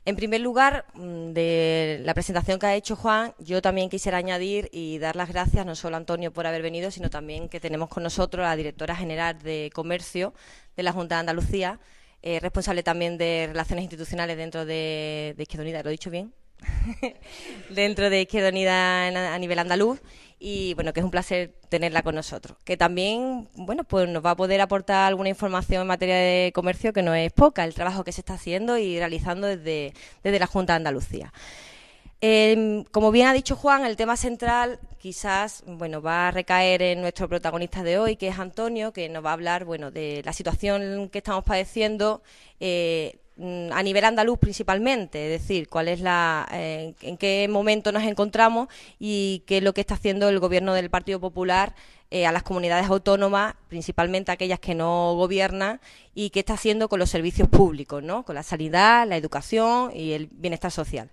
En primer lugar, de la presentación que ha hecho Juan, yo también quisiera añadir y dar las gracias no solo a Antonio por haber venido, sino también que tenemos con nosotros a la directora general de Comercio de la Junta de Andalucía, responsable también de Relaciones Institucionales dentro de Izquierda Unida, ¿lo he dicho bien? Dentro de Izquierda Unida a nivel andaluz. Y bueno, que es un placer tenerla con nosotros. Que también, bueno, pues nos va a poder aportar alguna información en materia de comercio, que no es poca, el trabajo que se está haciendo y realizando desde la Junta de Andalucía. Como bien ha dicho Juan, el tema central quizás, bueno, va a recaer en nuestro protagonista de hoy, que es Antonio, que nos va a hablar, bueno, de la situación que estamos padeciendo a nivel andaluz principalmente, es decir, cuál es en qué momento nos encontramos y qué es lo que está haciendo el gobierno del Partido Popular a las comunidades autónomas, principalmente aquellas que no gobiernan, y qué está haciendo con los servicios públicos, ¿no? Con la sanidad, la educación y el bienestar social.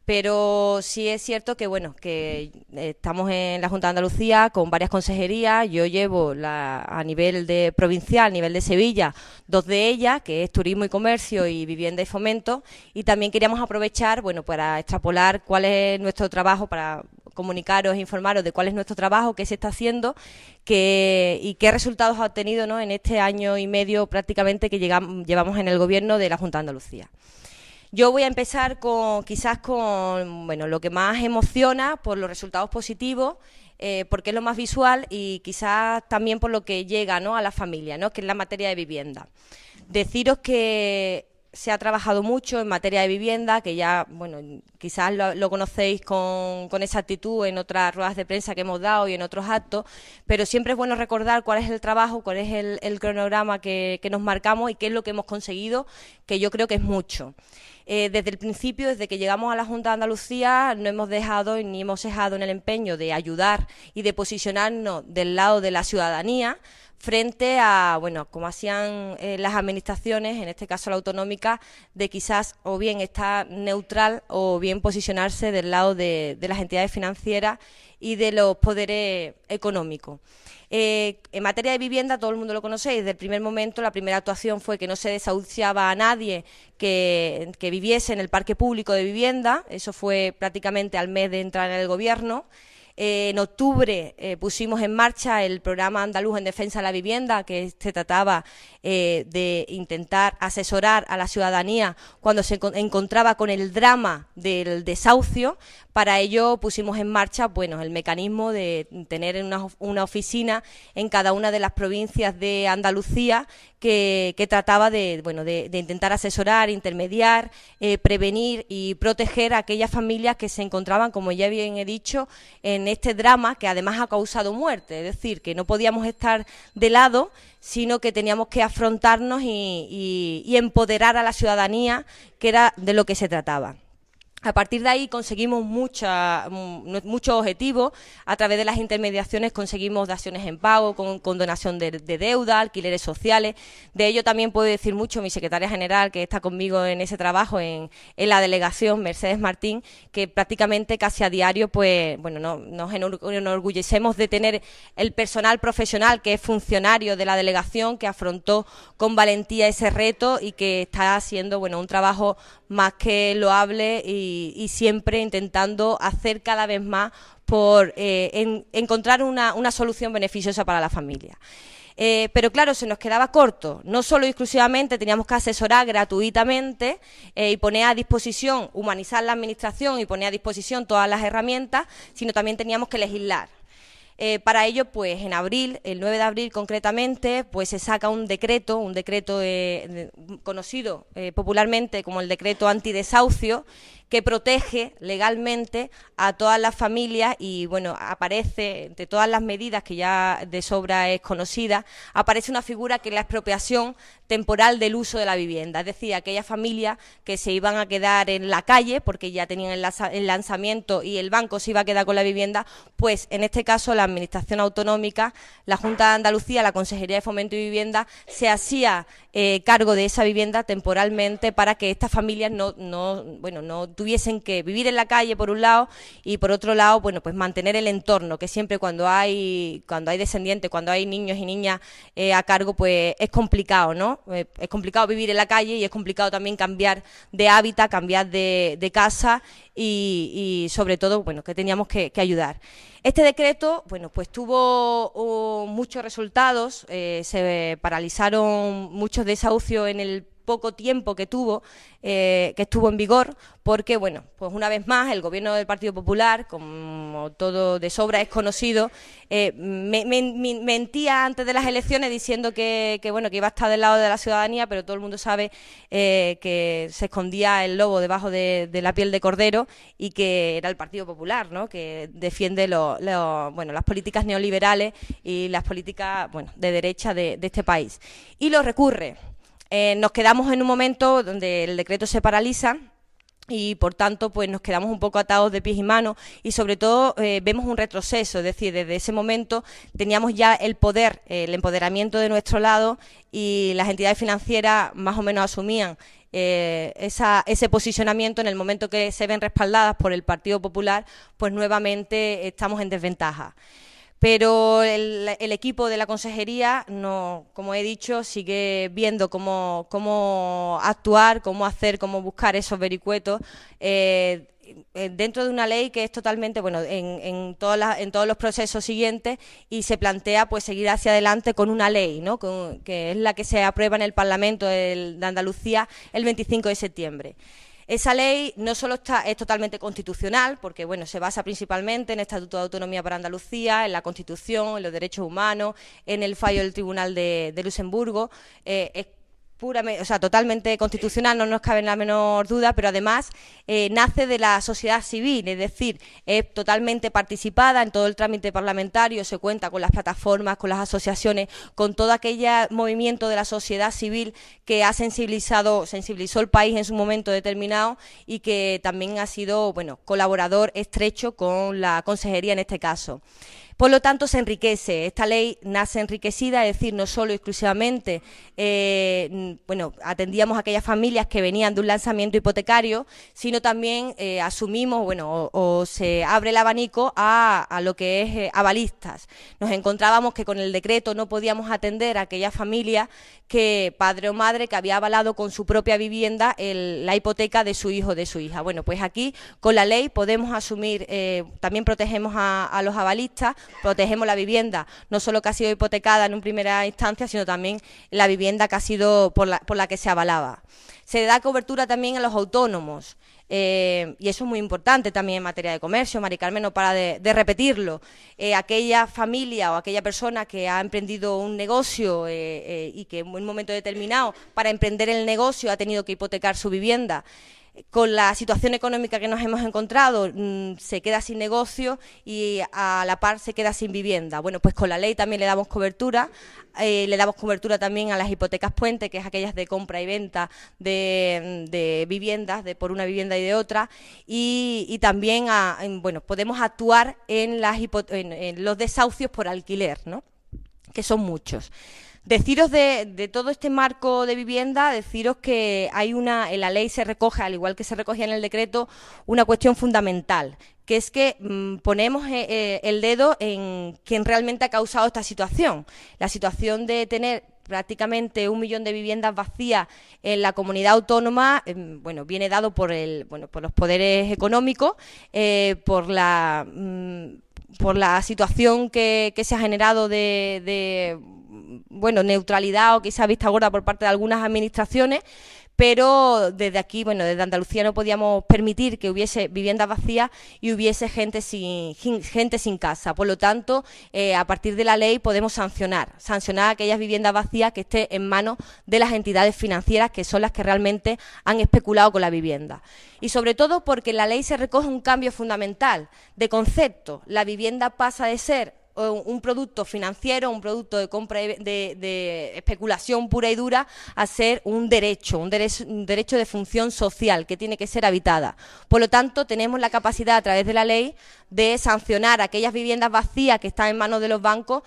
Pero sí es cierto que, bueno, que estamos en la Junta de Andalucía con varias consejerías. Yo llevo a nivel de provincial, a nivel de Sevilla, dos de ellas, que es Turismo y Comercio y Vivienda y Fomento. Y también queríamos aprovechar, bueno, para extrapolar cuál es nuestro trabajo, para comunicaros e informaros de cuál es nuestro trabajo, qué se está haciendo y qué resultados ha obtenido, ¿no?, en este año y medio prácticamente que llevamos en el gobierno de la Junta de Andalucía. Yo voy a empezar quizás con bueno, lo que más emociona por los resultados positivos, porque es lo más visual y quizás también por lo que llega, ¿no?, a la familia, ¿no?, que es la materia de vivienda. Deciros que se ha trabajado mucho en materia de vivienda, que ya, bueno, quizás lo conocéis con exactitud en otras ruedas de prensa que hemos dado y en otros actos, pero siempre es bueno recordar cuál es el trabajo, cuál es el cronograma que nos marcamos y qué es lo que hemos conseguido, que yo creo que es mucho. Desde el principio, desde que llegamos a la Junta de Andalucía, no hemos dejado ni hemos cejado en el empeño de ayudar y de posicionarnos del lado de la ciudadanía frente a, bueno, como hacían las administraciones, en este caso la autonómica, de quizás o bien estar neutral o bien posicionarse del lado de las entidades financieras y de los poderes económicos. En materia de vivienda, todo el mundo lo conocéis, desde el primer momento la primera actuación fue que no se desahuciaba a nadie que viviese en el parque público de vivienda. Eso fue prácticamente al mes de entrar en el gobierno. En octubre pusimos en marcha el programa andaluz en defensa de la vivienda, que se trataba de intentar asesorar a la ciudadanía cuando se encontraba con el drama del desahucio. Para ello pusimos en marcha, bueno, el mecanismo de tener una oficina en cada una de las provincias de Andalucía que trataba de intentar asesorar, intermediar, prevenir y proteger a aquellas familias que se encontraban, como ya bien he dicho, en este drama que además ha causado muerte. Es decir, que no podíamos estar de lado, sino que teníamos que afrontarnos y empoderar a la ciudadanía, que era de lo que se trataba. A partir de ahí conseguimos muchos objetivos. A través de las intermediaciones conseguimos daciones en pago, con donación de deuda, alquileres sociales. De ello también puede decir mucho mi secretaria general, que está conmigo en ese trabajo en la delegación, Mercedes Martín, que prácticamente casi a diario, pues bueno, nos enorgullecemos de tener el personal profesional que es funcionario de la delegación, que afrontó con valentía ese reto y que está haciendo, bueno, un trabajo más que loable y siempre intentando hacer cada vez más por encontrar una solución beneficiosa para la familia. Pero claro, se nos quedaba corto. No solo y exclusivamente teníamos que asesorar gratuitamente y poner a disposición, humanizar la administración y poner a disposición todas las herramientas, sino también teníamos que legislar. Para ello, pues en abril, el 9 de abril concretamente, pues se saca un decreto conocido popularmente como el decreto antidesahucio, que protege legalmente a todas las familias y, bueno, aparece, entre todas las medidas que ya de sobra es conocida, aparece una figura que es la expropiación temporal del uso de la vivienda, es decir, aquellas familias que se iban a quedar en la calle porque ya tenían el lanzamiento y el banco se iba a quedar con la vivienda, pues en este caso la Administración Autonómica, la Junta de Andalucía, la Consejería de Fomento y Vivienda, se hacía cargo de esa vivienda temporalmente para que estas familias no tuviesen que vivir en la calle por un lado y por otro lado, bueno, pues mantener el entorno, que siempre cuando hay descendientes, cuando hay niños y niñas a cargo, pues es complicado, ¿no? Es complicado vivir en la calle y es complicado también cambiar de hábitat, cambiar de casa y sobre todo, bueno, que teníamos que ayudar. Este decreto, bueno, pues tuvo muchos resultados, se paralizaron muchos desahucios en el poco tiempo que estuvo en vigor, porque, bueno, pues una vez más el gobierno del Partido Popular, como todo de sobra es conocido, mentía antes de las elecciones diciendo que iba a estar del lado de la ciudadanía, pero todo el mundo sabe que se escondía el lobo debajo de la piel de cordero y que era el Partido Popular, ¿no?, que defiende las políticas neoliberales y las políticas, bueno, de derecha de este país. Y lo recurre. Nos quedamos en un momento donde el decreto se paraliza y, por tanto, pues nos quedamos un poco atados de pies y manos y, sobre todo, vemos un retroceso. Es decir, desde ese momento teníamos ya el poder, el empoderamiento de nuestro lado y las entidades financieras más o menos asumían ese posicionamiento. En el momento que se ven respaldadas por el Partido Popular, pues nuevamente estamos en desventaja. Pero el equipo de la consejería, no, como he dicho, sigue viendo cómo actuar, cómo hacer, cómo buscar esos vericuetos dentro de una ley que es totalmente, bueno, en todos los procesos siguientes, y se plantea pues seguir hacia adelante con una ley, ¿no?, que es la que se aprueba en el Parlamento de Andalucía el 25 de septiembre. Esa ley no solo es totalmente constitucional, porque, bueno, se basa principalmente en el Estatuto de Autonomía para Andalucía, en la Constitución, en los derechos humanos, en el fallo del Tribunal de Luxemburgo. Es puramente, o sea, totalmente constitucional, no nos cabe la menor duda, pero además nace de la sociedad civil, es decir, es totalmente participada en todo el trámite parlamentario, se cuenta con las plataformas, con las asociaciones, con todo aquel movimiento de la sociedad civil que sensibilizó el país en su momento determinado y que también ha sido, bueno, colaborador estrecho con la consejería en este caso. Por lo tanto, se enriquece. Esta ley nace enriquecida, es decir, no solo exclusivamente atendíamos a aquellas familias que venían de un lanzamiento hipotecario, sino también asumimos, o se abre el abanico a lo que es avalistas. Nos encontrábamos que con el decreto no podíamos atender a aquellas familias que padre o madre que había avalado con su propia vivienda la hipoteca de su hijo o de su hija. Bueno, pues aquí con la ley podemos asumir, también protegemos a los avalistas, protegemos la vivienda, no solo que ha sido hipotecada en una primera instancia, sino también la vivienda que ha sido por la que se avalaba. Se da cobertura también a los autónomos. Y eso es muy importante también en materia de comercio. Mari Carmen no para de repetirlo. Aquella familia o aquella persona que ha emprendido un negocio y que en un momento determinado, para emprender el negocio, ha tenido que hipotecar su vivienda, con la situación económica que nos hemos encontrado, se queda sin negocio y a la par se queda sin vivienda. Bueno, pues con la ley también le damos cobertura también a las hipotecas puente, que es aquellas de compra y venta de viviendas, por una vivienda y de otra, y también podemos actuar en los desahucios por alquiler, ¿no?, que son muchos. Deciros de todo este marco de vivienda, deciros que en la ley se recoge, al igual que se recogía en el decreto, una cuestión fundamental, que es que ponemos el dedo en quien realmente ha causado esta situación. La situación de tener prácticamente 1 millón de viviendas vacías en la comunidad autónoma, viene dado por los poderes económicos, por la situación que se ha generado de neutralidad o quizá vista gorda por parte de algunas administraciones, pero desde aquí, desde Andalucía no podíamos permitir que hubiese viviendas vacías y hubiese gente sin casa. Por lo tanto, a partir de la ley podemos sancionar aquellas viviendas vacías que estén en manos de las entidades financieras, que son las que realmente han especulado con la vivienda. Y sobre todo porque en la ley se recoge un cambio fundamental de concepto. La vivienda pasa de ser un producto financiero, un producto de compra de especulación pura y dura, a ser un derecho de función social que tiene que ser habitada. Por lo tanto, tenemos la capacidad a través de la ley de sancionar aquellas viviendas vacías que están en manos de los bancos,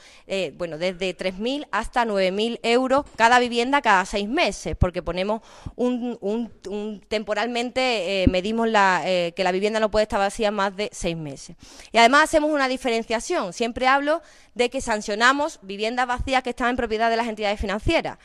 bueno, desde 3.000 hasta 9.000 euros cada vivienda cada 6 meses, porque ponemos temporalmente medimos que la vivienda no puede estar vacía más de 6 meses. Y además hacemos una diferenciación. Siempre hablo de que sancionamos viviendas vacías que están en propiedad de las entidades financieras,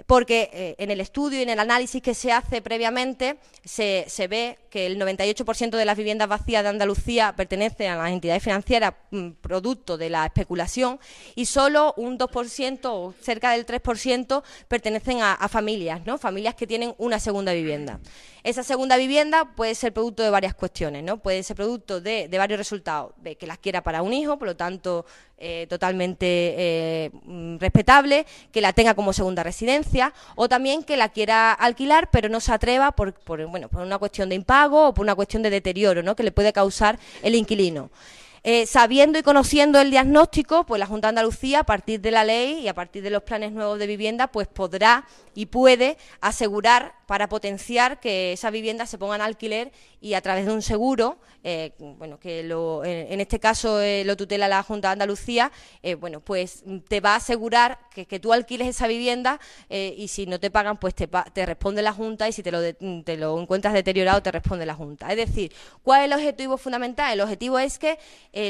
porque en el estudio y en el análisis que se hace previamente se ve que el 98% de las viviendas vacías de Andalucía pertenecen a las entidades financieras producto de la especulación, y solo un 2% o cerca del 3% pertenecen a familias, ¿no? Familias que tienen una segunda vivienda. Esa segunda vivienda puede ser producto de varias cuestiones, ¿no? Puede ser producto de varios resultados, de que las quiera para un hijo, por lo tanto totalmente respetable, que la tenga como segunda residencia, o también que la quiera alquilar pero no se atreva por una cuestión de impago o por una cuestión de deterioro, ¿no?, que le puede causar el inquilino. Sabiendo y conociendo el diagnóstico, pues la Junta de Andalucía, a partir de la ley y a partir de los planes nuevos de vivienda, pues podrá y puede asegurar para potenciar que esas viviendas se pongan a alquiler, y a través de un seguro, en este caso lo tutela la Junta de Andalucía, pues te va a asegurar que tú alquiles esa vivienda, y si no te pagan, pues te responde la Junta, y si te lo encuentras deteriorado, te responde la Junta. Es decir, ¿cuál es el objetivo fundamental? El objetivo es que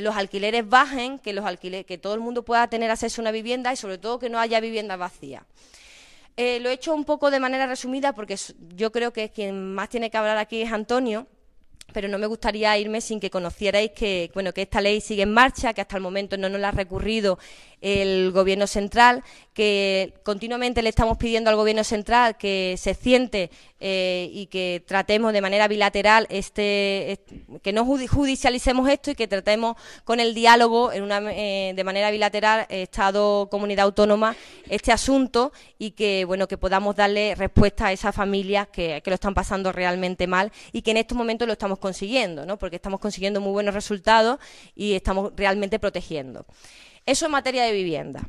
los alquileres bajen, que todo el mundo pueda tener acceso a una vivienda, y sobre todo que no haya viviendas vacías. Lo he hecho un poco de manera resumida porque yo creo que quien más tiene que hablar aquí es Antonio, pero no me gustaría irme sin que conocierais que esta ley sigue en marcha, que hasta el momento no nos la ha recurrido el Gobierno central, que continuamente le estamos pidiendo al Gobierno central que se siente y que tratemos de manera bilateral que no judicialicemos esto, y que tratemos con el diálogo de manera bilateral Estado-Comunidad Autónoma este asunto, y que podamos darle respuesta a esas familias que lo están pasando realmente mal, y que en estos momentos lo estamos consiguiendo, ¿no?, porque estamos consiguiendo muy buenos resultados y estamos realmente protegiendo. Eso en materia de vivienda.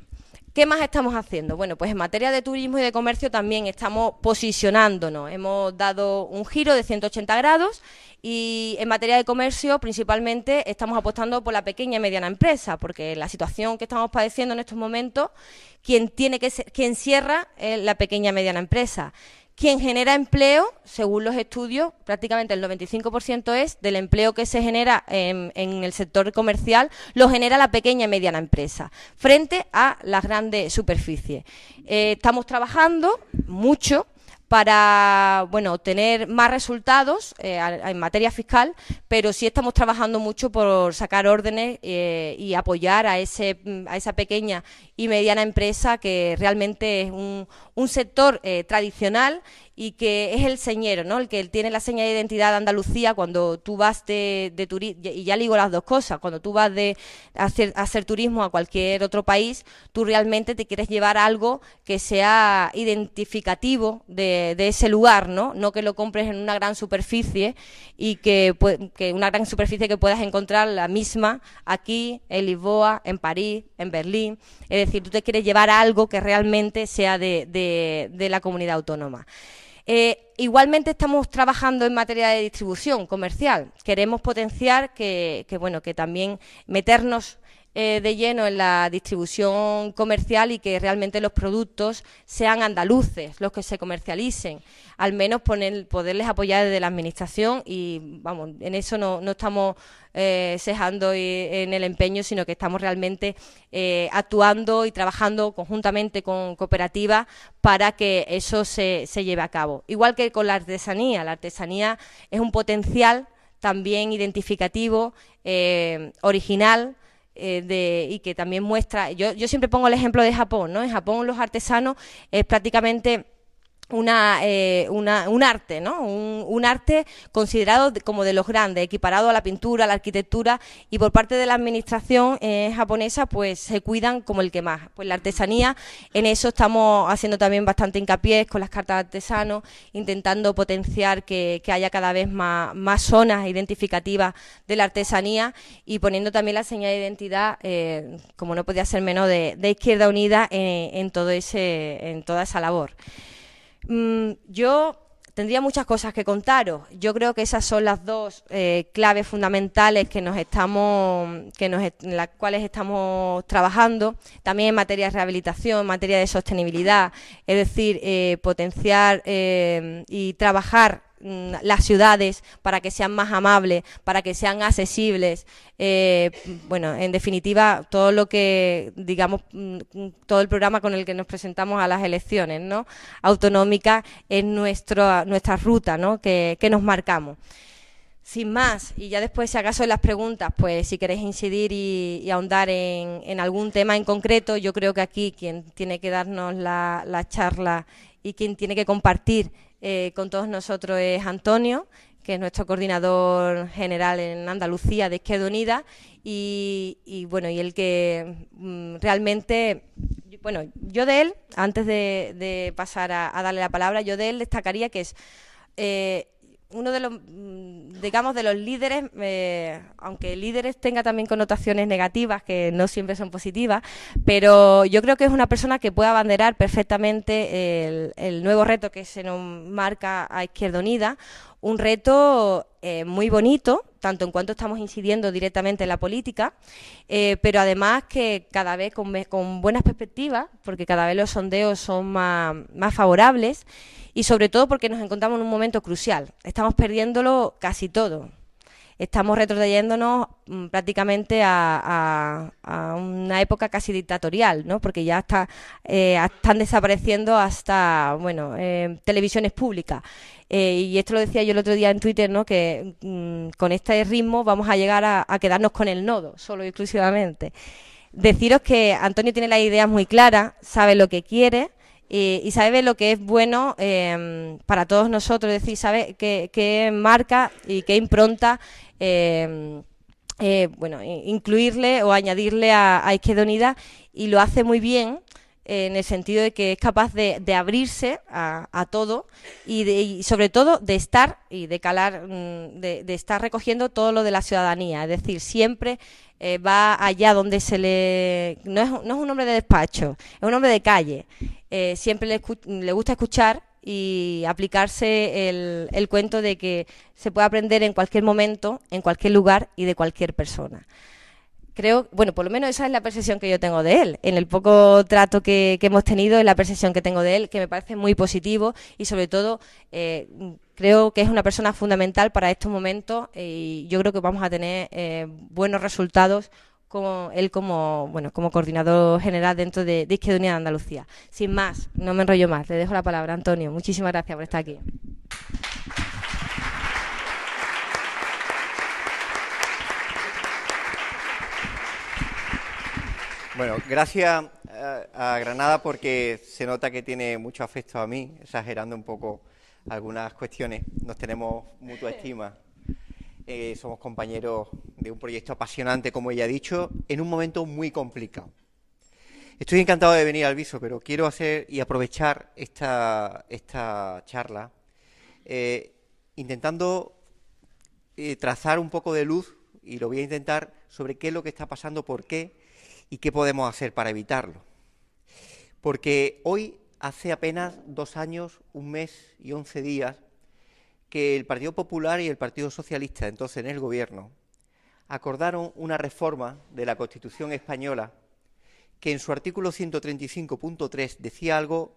¿Qué más estamos haciendo? Bueno, pues en materia de turismo y de comercio también estamos posicionándonos. Hemos dado un giro de 180 grados, y en materia de comercio principalmente estamos apostando por la pequeña y mediana empresa, porque la situación que estamos padeciendo en estos momentos, quien cierra es la pequeña y mediana empresa. Quien genera empleo, según los estudios, prácticamente el 95% es del empleo que se genera en el sector comercial, lo genera la pequeña y mediana empresa, frente a las grandes superficies. Estamos trabajando mucho para obtener más resultados en materia fiscal, pero sí estamos trabajando mucho por sacar órdenes y apoyar a esa pequeña y mediana empresa, que realmente es un sector tradicional y que es el señero, ¿no?, el que tiene la seña de identidad de Andalucía. Cuando tú vas de turismo, y ya ligo las dos cosas, cuando tú vas a hacer turismo a cualquier otro país, tú realmente te quieres llevar algo que sea identificativo de ese lugar, no que lo compres en una gran superficie, y que una gran superficie que puedas encontrar la misma aquí, en Lisboa, en París, en Berlín. Es decir, tú te quieres llevar algo que realmente sea de la comunidad autónoma. Igualmente estamos trabajando en materia de distribución comercial. Queremos potenciar que también meternos de lleno en la distribución comercial, y que realmente los productos sean andaluces los que se comercialicen, al menos poderles apoyar desde la administración, y en eso no estamos cejando en el empeño, sino que estamos realmente actuando y trabajando conjuntamente con cooperativas para que eso se lleve a cabo. Igual que con la artesanía es un potencial también identificativo, original, y que también muestra. Yo siempre pongo el ejemplo de Japón, ¿no? En Japón los artesanos prácticamente un arte, ¿no? Un arte considerado como de los grandes, equiparado a la pintura, a la arquitectura, y por parte de la administración japonesa pues se cuidan como el que más. Pues la artesanía, en eso estamos haciendo también bastante hincapié con las cartas de artesanos, intentando potenciar que haya cada vez más zonas identificativas de la artesanía y poniendo también la señal de identidad, como no podía ser menos, de Izquierda Unida en toda esa labor. Yo tendría muchas cosas que contaros. Yo creo que esas son las dos claves fundamentales en las cuales estamos trabajando, también en materia de rehabilitación, en materia de sostenibilidad, es decir, potenciar y trabajar las ciudades para que sean más amables, para que sean accesibles. Bueno, en definitiva, todo lo que, digamos, todo el programa con el que nos presentamos a las elecciones, ¿no?, autonómicas es nuestra ruta, ¿no?, que nos marcamos. Sin más, y ya después, si acaso en las preguntas, pues si queréis incidir y ahondar en algún tema en concreto, yo creo que aquí quien tiene que darnos la charla y quien tiene que compartir con todos nosotros es Antonio, que es nuestro coordinador general en Andalucía de Izquierda Unida y bueno, y el que realmente, bueno, yo de él, antes de pasar a darle la palabra, yo de él destacaría que es uno de los, digamos, de los líderes, aunque líderes tenga también connotaciones negativas, que no siempre son positivas, pero yo creo que es una persona que puede abanderar perfectamente el nuevo reto que se nos marca a Izquierda Unida, un reto muy bonito, tanto en cuanto estamos incidiendo directamente en la política, pero además que cada vez con buenas perspectivas, porque cada vez los sondeos son más favorables, y sobre todo porque nos encontramos en un momento crucial. Estamos perdiéndolo casi todo. Estamos retrocediéndonos prácticamente a una época casi dictatorial, ¿no?, porque ya están desapareciendo hasta, bueno, televisiones públicas. Y esto lo decía yo el otro día en Twitter, ¿no?, que con este ritmo vamos a llegar a quedarnos con el nodo, solo y exclusivamente. Deciros que Antonio tiene las ideas muy claras, sabe lo que quiere, y sabe lo que es bueno para todos nosotros, es decir, sabe qué marca y qué impronta bueno, incluirle o añadirle a Izquierda Unida, y lo hace muy bien en el sentido de que es capaz de abrirse a todo y sobre todo de estar y de calar, de estar recogiendo todo lo de la ciudadanía, es decir, siempre va allá donde no es un hombre de despacho, es un hombre de calle. Siempre le gusta escuchar y aplicarse el cuento de que se puede aprender en cualquier momento, en cualquier lugar y de cualquier persona. Creo, bueno, por lo menos esa es la percepción que yo tengo de él. En el poco trato que hemos tenido, es la percepción que tengo de él, que me parece muy positivo y sobre todo creo que es una persona fundamental para estos momentos y yo creo que vamos a tener buenos resultados con él como coordinador general dentro de Izquierda Unida de Andalucía. Sin más, no me enrollo más, le dejo la palabra a Antonio. Muchísimas gracias por estar aquí. Bueno, gracias a Granada porque se nota que tiene mucho afecto a mí, exagerando un poco algunas cuestiones. Nos tenemos mutua estima. Somos compañeros de un proyecto apasionante, como ella ha dicho, en un momento muy complicado. Estoy encantado de venir al Viso, pero quiero hacer y aprovechar esta charla intentando trazar un poco de luz, y lo voy a intentar, sobre qué es lo que está pasando, por qué y qué podemos hacer para evitarlo. Porque hoy, hace apenas 2 años, 1 mes y 11 días, que el Partido Popular y el Partido Socialista, entonces en el Gobierno, acordaron una reforma de la Constitución española que en su artículo 135.3 decía algo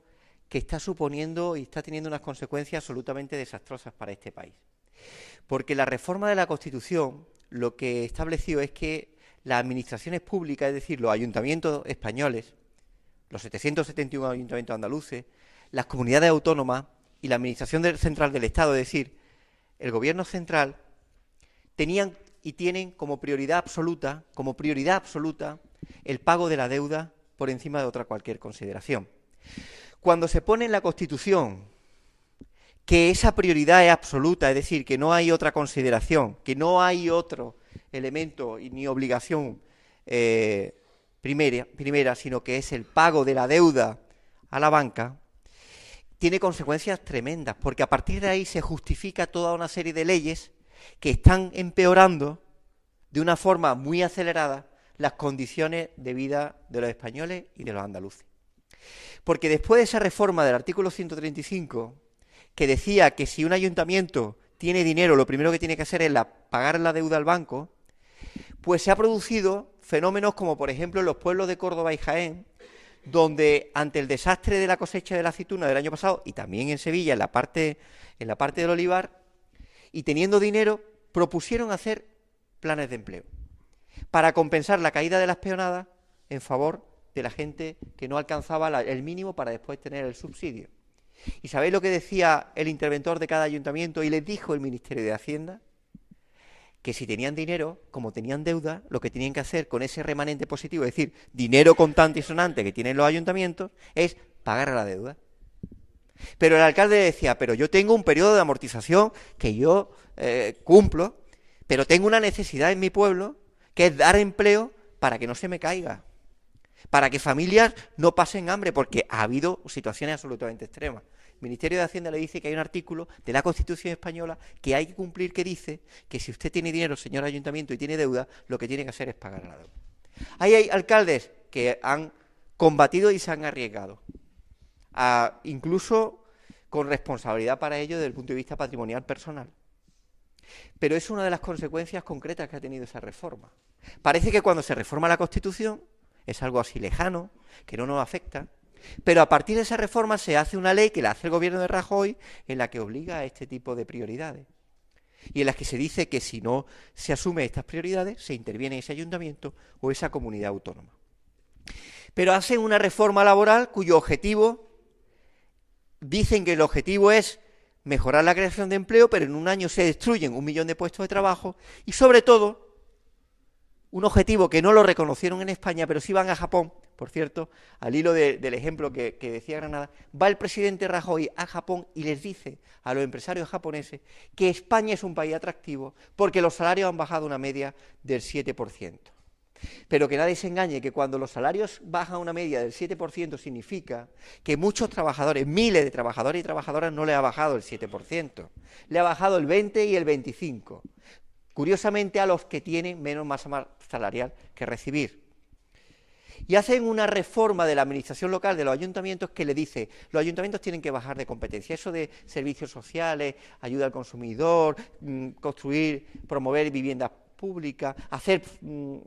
que está suponiendo y está teniendo unas consecuencias absolutamente desastrosas para este país. Porque la reforma de la Constitución lo que estableció es que las administraciones públicas, es decir, los ayuntamientos españoles, los 771 ayuntamientos andaluces, las comunidades autónomas y la administración central del Estado, es decir, el Gobierno central, tenían y tienen como prioridad absoluta, el pago de la deuda por encima de cualquier consideración. Cuando se pone en la Constitución que esa prioridad es absoluta, es decir, que no hay otra consideración, que no hay otro elemento ni obligación primera, sino que es el pago de la deuda a la banca, tiene consecuencias tremendas, porque a partir de ahí se justifica toda una serie de leyes que están empeorando de una forma muy acelerada las condiciones de vida de los españoles y de los andaluces. Porque después de esa reforma del artículo 135, que decía que si un ayuntamiento tiene dinero, lo primero que tiene que hacer es pagar la deuda al banco, pues se ha producido fenómenos como, por ejemplo, en los pueblos de Córdoba y Jaén, donde ante el desastre de la cosecha de la aceituna del año pasado, y también en Sevilla, en la parte del olivar, y teniendo dinero, propusieron hacer planes de empleo para compensar la caída de las peonadas en favor de la gente que no alcanzaba el mínimo para después tener el subsidio. ¿Y sabéis lo que decía el interventor de cada ayuntamiento y les dijo el Ministerio de Hacienda? Que si tenían dinero, como tenían deuda, lo que tenían que hacer con ese remanente positivo, es decir, dinero contante y sonante que tienen los ayuntamientos, es pagar a la deuda. Pero el alcalde decía, pero yo tengo un periodo de amortización que yo cumplo, pero tengo una necesidad en mi pueblo, que es dar empleo para que no se me caiga, para que familias no pasen hambre, porque ha habido situaciones absolutamente extremas. El Ministerio de Hacienda le dice que hay un artículo de la Constitución española que hay que cumplir, que dice que si usted tiene dinero, señor ayuntamiento, y tiene deuda, lo que tiene que hacer es pagar la deuda. Ahí hay alcaldes que han combatido y se han arriesgado, incluso con responsabilidad para ello desde el punto de vista patrimonial personal. Pero es una de las consecuencias concretas que ha tenido esa reforma. Parece que cuando se reforma la Constitución es algo así lejano, que no nos afecta, pero a partir de esa reforma se hace una ley que la hace el gobierno de Rajoy en la que obliga a este tipo de prioridades y en las que se dice que si no se asumen estas prioridades se interviene ese ayuntamiento o esa comunidad autónoma. Pero hacen una reforma laboral cuyo objetivo, dicen que el objetivo es mejorar la creación de empleo, pero en un año se destruyen 1 millón de puestos de trabajo y sobre todo un objetivo que no lo reconocieron en España, pero sí van a Japón. Por cierto, al hilo del ejemplo que decía Granada, va el presidente Rajoy a Japón y les dice a los empresarios japoneses que España es un país atractivo porque los salarios han bajado una media del 7%. Pero que nadie se engañe, que cuando los salarios bajan una media del 7% significa que muchos trabajadores, miles de trabajadores y trabajadoras no le ha bajado el 7%, le ha bajado el 20 y el 25%. Curiosamente a los que tienen menos masa salarial que recibir. Y hacen una reforma de la administración local de los ayuntamientos que le dice, los ayuntamientos tienen que bajar de competencia, eso de servicios sociales, ayuda al consumidor, promover viviendas públicas, hacer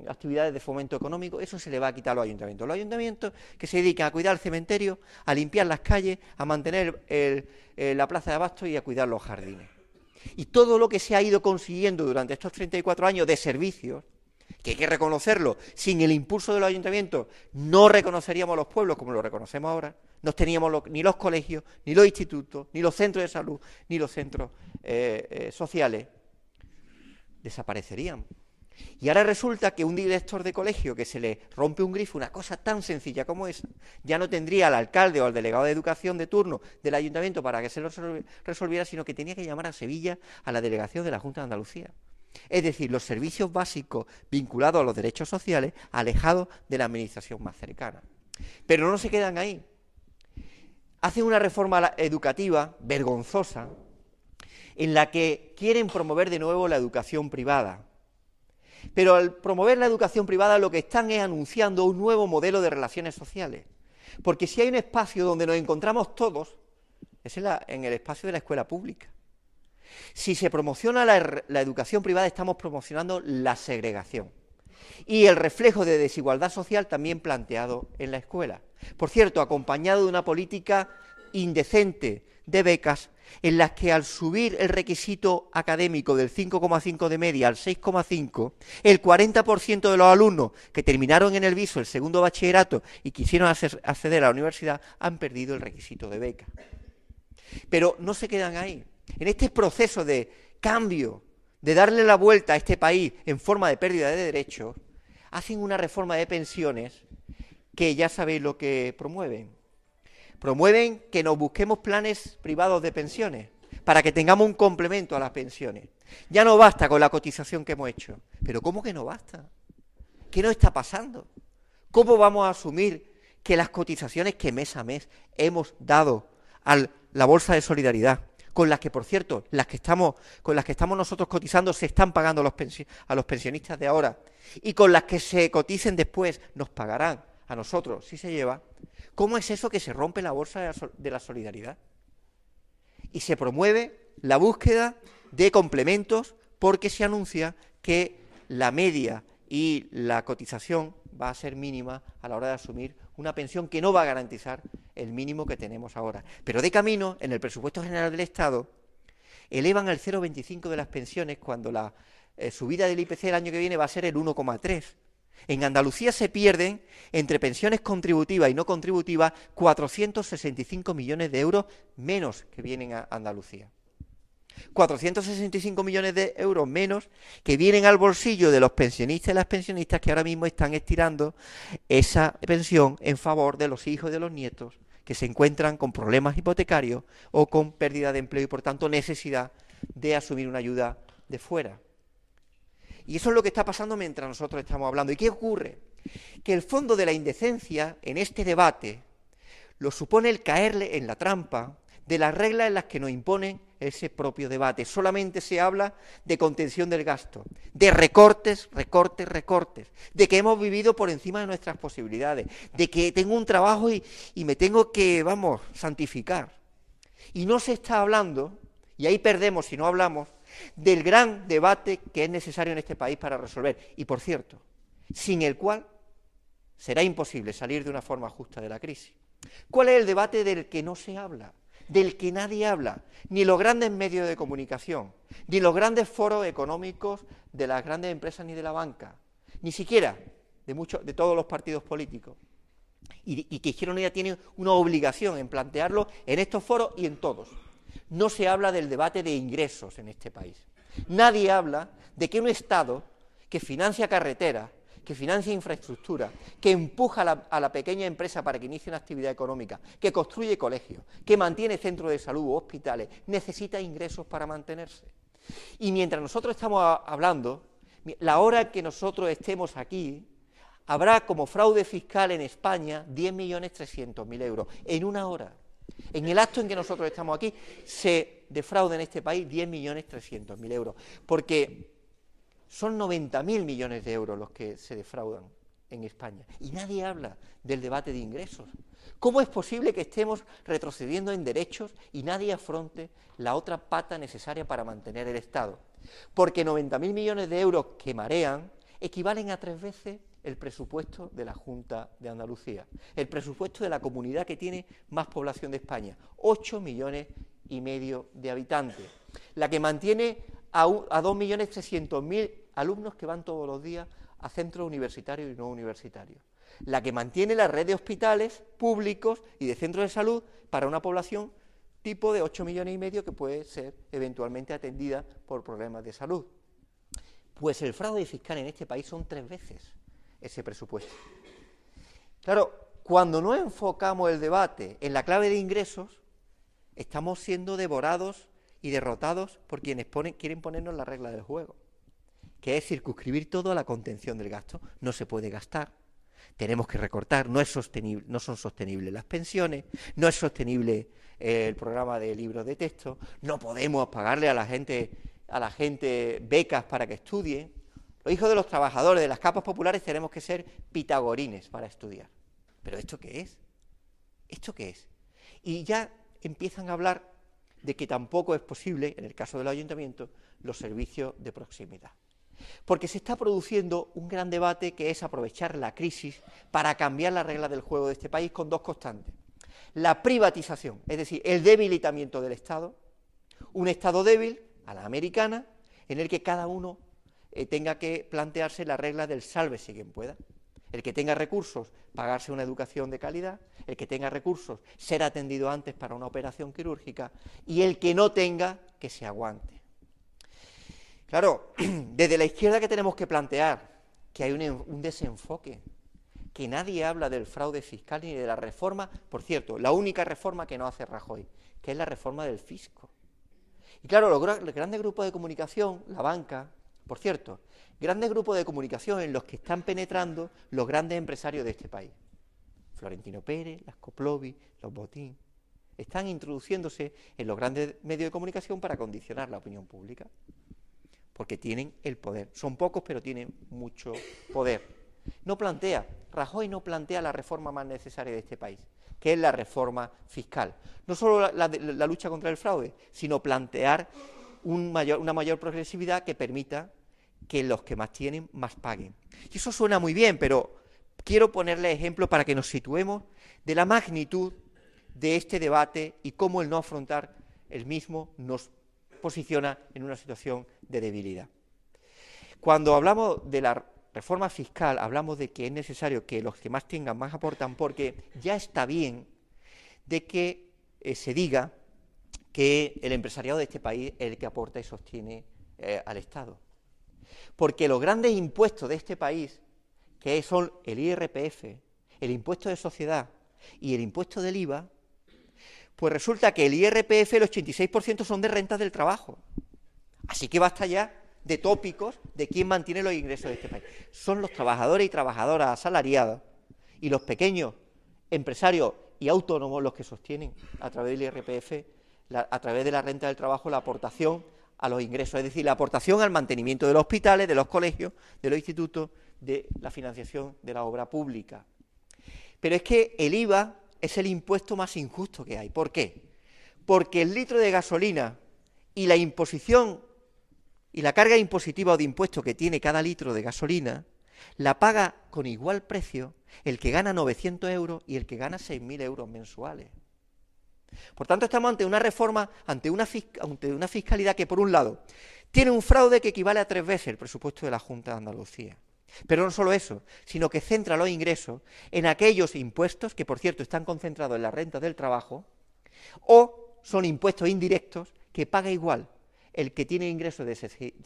actividades de fomento económico, eso se le va a quitar a los ayuntamientos. Los ayuntamientos que se dedican a cuidar el cementerio, a limpiar las calles, a mantener la plaza de abasto y a cuidar los jardines. Y todo lo que se ha ido consiguiendo durante estos 34 años de servicios, que hay que reconocerlo, sin el impulso de los ayuntamientos no reconoceríamos los pueblos como lo reconocemos ahora, no teníamos ni los colegios, ni los institutos, ni los centros de salud, ni los centros sociales, desaparecerían. Y ahora resulta que un director de colegio que se le rompe un grifo, una cosa tan sencilla como esa, ya no tendría al alcalde o al delegado de educación de turno del ayuntamiento para que se lo resolviera, sino que tenía que llamar a Sevilla a la delegación de la Junta de Andalucía. Es decir, los servicios básicos vinculados a los derechos sociales, alejados de la administración más cercana. Pero no se quedan ahí. Hacen una reforma educativa vergonzosa en la que quieren promover de nuevo la educación privada. Pero al promover la educación privada lo que están es anunciando un nuevo modelo de relaciones sociales. Porque si hay un espacio donde nos encontramos todos, es en el espacio de la escuela pública. Si se promociona la educación privada, estamos promocionando la segregación. Y el reflejo de desigualdad social también planteado en la escuela. Por cierto, acompañado de una política indecente de becas, en las que al subir el requisito académico del 5,5 de media al 6,5, el 40% de los alumnos que terminaron en el viso el segundo bachillerato y quisieron acceder a la universidad han perdido el requisito de beca. Pero no se quedan ahí. En este proceso de cambio, de darle la vuelta a este país en forma de pérdida de derechos, hacen una reforma de pensiones que ya sabéis lo que promueven. Promueven que nos busquemos planes privados de pensiones, para que tengamos un complemento a las pensiones. Ya no basta con la cotización que hemos hecho. ¿Pero cómo que no basta? ¿Qué nos está pasando? ¿Cómo vamos a asumir que las cotizaciones que mes a mes hemos dado a la Bolsa de Solidaridad, con las que, por cierto, con las que estamos nosotros cotizando, se están pagando a los pensionistas de ahora, y con las que se coticen después, nos pagarán a nosotros, si se lleva? ¿Cómo es eso que se rompe la Bolsa de la Solidaridad? Y se promueve la búsqueda de complementos porque se anuncia que la media y la cotización va a ser mínima a la hora de asumir una pensión que no va a garantizar el mínimo que tenemos ahora. Pero de camino, en el presupuesto general del Estado, elevan al 0,25 de las pensiones cuando la subida del IPC el año que viene va a ser el 1,3. En Andalucía se pierden, entre pensiones contributivas y no contributivas, 465 millones de euros menos que vienen a Andalucía. 465 millones de euros menos que vienen al bolsillo de los pensionistas y las pensionistas que ahora mismo están estirando esa pensión en favor de los hijos y de los nietos que se encuentran con problemas hipotecarios o con pérdida de empleo y por tanto necesidad de asumir una ayuda de fuera. Y eso es lo que está pasando mientras nosotros estamos hablando. ¿Y qué ocurre? Que el fondo de la indecencia en este debate lo supone el caerle en la trampa de las reglas en las que nos imponen ese propio debate. Solamente se habla de contención del gasto, de recortes, recortes, recortes, de que hemos vivido por encima de nuestras posibilidades, de que tengo un trabajo y me tengo que, santificar. Y no se está hablando, y ahí perdemos si no hablamos, del gran debate que es necesario en este país para resolver, y por cierto, sin el cual será imposible salir de una forma justa de la crisis. ¿Cuál es el debate del que no se habla? Del que nadie habla, ni los grandes medios de comunicación, ni los grandes foros económicos de las grandes empresas ni de la banca, ni siquiera de todos los partidos políticos. Y que Izquierda Unida tiene una obligación en plantearlo en estos foros y en todos. No se habla del debate de ingresos en este país. Nadie habla de que un Estado que financia carreteras, que financia infraestructura, que empuja a la pequeña empresa para que inicie una actividad económica, que construye colegios, que mantiene centros de salud o hospitales, necesita ingresos para mantenerse. Y mientras nosotros estamos hablando, la hora que nosotros estemos aquí, habrá como fraude fiscal en España 10.300.000 euros, en una hora. En el acto en que nosotros estamos aquí, se defrauda en este país 10.300.000 euros, porque son 90.000 millones de euros los que se defraudan en España. Y nadie habla del debate de ingresos. ¿Cómo es posible que estemos retrocediendo en derechos y nadie afronte la otra pata necesaria para mantener el Estado? Porque 90.000 millones de euros que marean equivalen a 3 veces el presupuesto de la Junta de Andalucía, el presupuesto de la comunidad que tiene más población de España, 8,5 millones de habitantes, la que mantiene a 2.300.000 alumnos que van todos los días a centros universitarios y no universitarios, la que mantiene la red de hospitales públicos y de centros de salud para una población tipo de 8,5 millones que puede ser eventualmente atendida por problemas de salud. Pues el fraude fiscal en este país son 3 veces ese presupuesto. Claro, cuando no enfocamos el debate en la clave de ingresos, estamos siendo devorados y derrotados por quienes quieren ponernos la regla del juego, que es circunscribir todo a la contención del gasto. No se puede gastar, tenemos que recortar, no es sostenible, no son sostenibles las pensiones, no es sostenible el programa de libros de texto, no podemos pagarle a la gente becas para que estudie. Los hijos de los trabajadores, de las capas populares, tenemos que ser pitagorines para estudiar. ¿Pero esto qué es? ¿Esto qué es? Y ya empiezan a hablar de que tampoco es posible, en el caso del ayuntamiento, los servicios de proximidad. Porque se está produciendo un gran debate que es aprovechar la crisis para cambiar las reglas del juego de este país con 2 constantes. La privatización, es decir, el debilitamiento del Estado, un Estado débil, a la americana, en el que cada uno tenga que plantearse la regla del sálvese quien pueda. El que tenga recursos, pagarse una educación de calidad, el que tenga recursos, ser atendido antes para una operación quirúrgica, y el que no tenga, que se aguante. Claro, desde la izquierda que tenemos que plantear que hay un desenfoque, que nadie habla del fraude fiscal ni de la reforma, por cierto, la única reforma que no hace Rajoy, que es la reforma del fisco. Y claro, los grandes grupos de comunicación, la banca, por cierto, grandes grupos de comunicación en los que están penetrando los grandes empresarios de este país. Florentino Pérez, las Coplovi, los Botín, están introduciéndose en los grandes medios de comunicación para condicionar la opinión pública, porque tienen el poder. Son pocos, pero tienen mucho poder. Rajoy no plantea la reforma más necesaria de este país, que es la reforma fiscal. No solo la lucha contra el fraude, sino plantear una mayor progresividad que permita que los que más tienen, más paguen. Y eso suena muy bien, pero quiero ponerle ejemplos para que nos situemos de la magnitud de este debate y cómo el no afrontar el mismo nos posiciona en una situación de debilidad. Cuando hablamos de la reforma fiscal, hablamos de que es necesario que los que más tengan más aportan, porque ya está bien de que se diga que el empresariado de este país es el que aporta y sostiene al Estado. Porque los grandes impuestos de este país, que son el IRPF, el impuesto de sociedad y el impuesto del IVA, pues resulta que el IRPF, el 86% son de rentas del trabajo. Así que basta ya de tópicos de quién mantiene los ingresos de este país. Son los trabajadores y trabajadoras asalariados y los pequeños empresarios y autónomos los que sostienen a través del IRPF, a través de la renta del trabajo, la aportación a los ingresos, es decir, la aportación al mantenimiento de los hospitales, de los colegios, de los institutos, de la financiación de la obra pública. Pero es que el IVA es el impuesto más injusto que hay. ¿Por qué? Porque el litro de gasolina y la imposición y la carga impositiva o de impuesto que tiene cada litro de gasolina la paga con igual precio el que gana 900 euros y el que gana 6.000 euros mensuales. Por tanto, estamos ante una reforma, ante una fiscalidad que, por un lado, tiene un fraude que equivale a 3 veces el presupuesto de la Junta de Andalucía. Pero no solo eso, sino que centra los ingresos en aquellos impuestos que, por cierto, están concentrados en la renta del trabajo, o son impuestos indirectos que paga igual el que tiene ingresos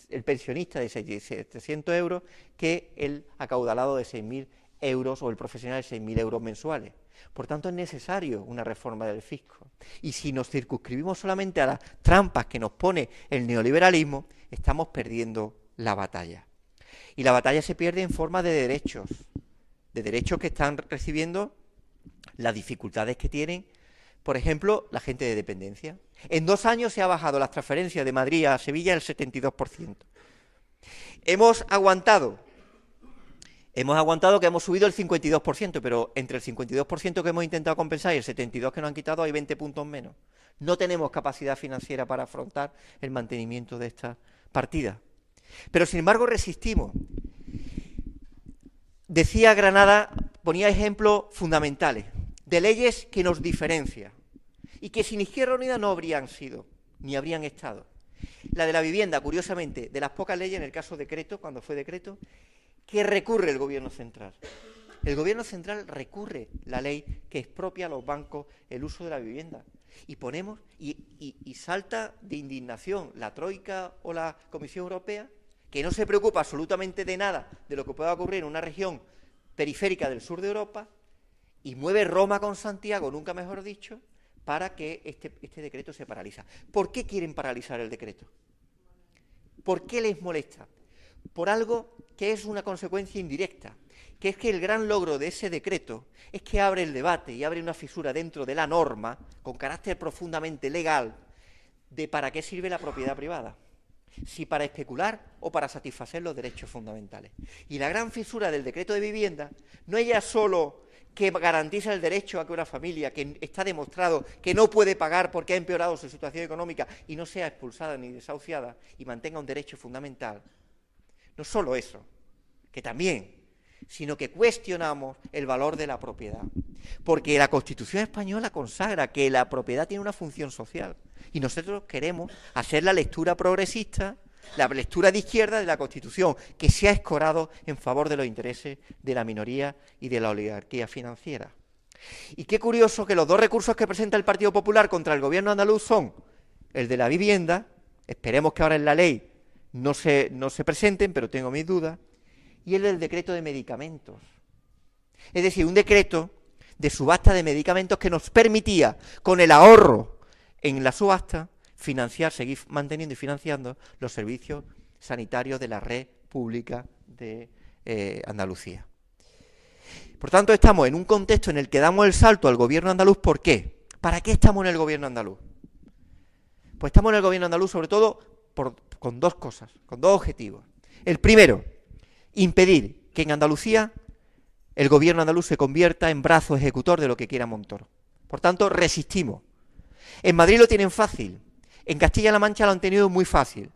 el pensionista de 700 euros que el acaudalado de 6.000 euros o el profesional de 6.000 euros mensuales. Por tanto, es necesario una reforma del fisco. Y si nos circunscribimos solamente a las trampas que nos pone el neoliberalismo, estamos perdiendo la batalla. Y la batalla se pierde en forma de derechos que están recibiendo las dificultades que tienen, por ejemplo, la gente de dependencia. En 2 años se ha bajado las transferencias de Madrid a Sevilla el 72%. Hemos aguantado que hemos subido el 52%, pero entre el 52% que hemos intentado compensar y el 72% que nos han quitado hay 20 puntos menos. No tenemos capacidad financiera para afrontar el mantenimiento de esta partida. Pero, sin embargo, resistimos. Decía Granada, ponía ejemplos fundamentales de leyes que nos diferencian y que sin Izquierda Unida no habrían sido, ni habrían estado. La de la vivienda, curiosamente, de las pocas leyes, en el caso decreto, cuando fue decreto, que recurre el Gobierno central. El Gobierno central recurre la ley que expropia a los bancos el uso de la vivienda. Y salta de indignación la Troika o la Comisión Europea, que no se preocupa absolutamente de nada de lo que pueda ocurrir en una región periférica del sur de Europa, y mueve Roma con Santiago, nunca mejor dicho, para que este decreto se paraliza. ¿Por qué quieren paralizar el decreto? ¿Por qué les molesta? Por algo que es una consecuencia indirecta, que es que el gran logro de ese decreto es que abre el debate y abre una fisura dentro de la norma, con carácter profundamente legal, de para qué sirve la propiedad privada, si para especular o para satisfacer los derechos fundamentales. Y la gran fisura del decreto de vivienda no es ya solo que garantiza el derecho a que una familia que está demostrado que no puede pagar porque ha empeorado su situación económica y no sea expulsada ni desahuciada y mantenga un derecho fundamental. No solo eso, que también, sino que cuestionamos el valor de la propiedad. Porque la Constitución española consagra que la propiedad tiene una función social. Y nosotros queremos hacer la lectura progresista, la lectura de izquierda de la Constitución, que se ha escorado en favor de los intereses de la minoría y de la oligarquía financiera. Y qué curioso que los 2 recursos que presenta el Partido Popular contra el Gobierno andaluz son el de la vivienda, esperemos que ahora en la ley no se presenten, pero tengo mis dudas, y el del decreto de medicamentos. Es decir, un decreto de subasta de medicamentos que nos permitía, con el ahorro en la subasta, financiar, seguir manteniendo y financiando los servicios sanitarios de la red pública de Andalucía. Por tanto, estamos en un contexto en el que damos el salto al gobierno andaluz. ¿Por qué? ¿Para qué estamos en el gobierno andaluz? Pues estamos en el gobierno andaluz sobre todo con dos cosas, con dos objetivos. El primero, impedir que en Andalucía el gobierno andaluz se convierta en brazo ejecutor de lo que quiera Montoro. Por tanto, resistimos. En Madrid lo tienen fácil, en Castilla-La Mancha lo han tenido muy fácil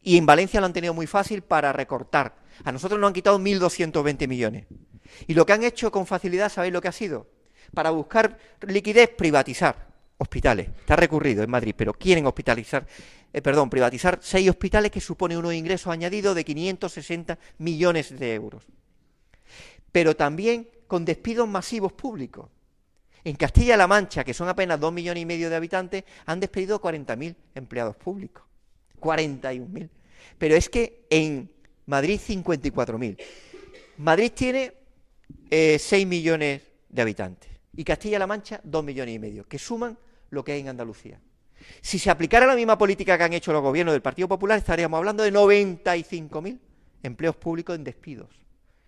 y en Valencia lo han tenido muy fácil para recortar. A nosotros nos han quitado 1.220 millones. Y lo que han hecho con facilidad, ¿sabéis lo que ha sido? Para buscar liquidez, privatizar hospitales. Está recurrido en Madrid, pero quieren privatizar 6 hospitales que supone unos ingresos añadidos de 560 millones de euros. Pero también con despidos masivos públicos. En Castilla-La Mancha, que son apenas 2,5 millones de habitantes, han despedido 40.000 empleados públicos. 41.000. Pero es que en Madrid 54.000. Madrid tiene 6 millones de habitantes y Castilla-La Mancha 2,5 millones, que suman lo que hay en Andalucía. Si se aplicara la misma política que han hecho los gobiernos del Partido Popular, estaríamos hablando de 95.000 empleos públicos en despidos.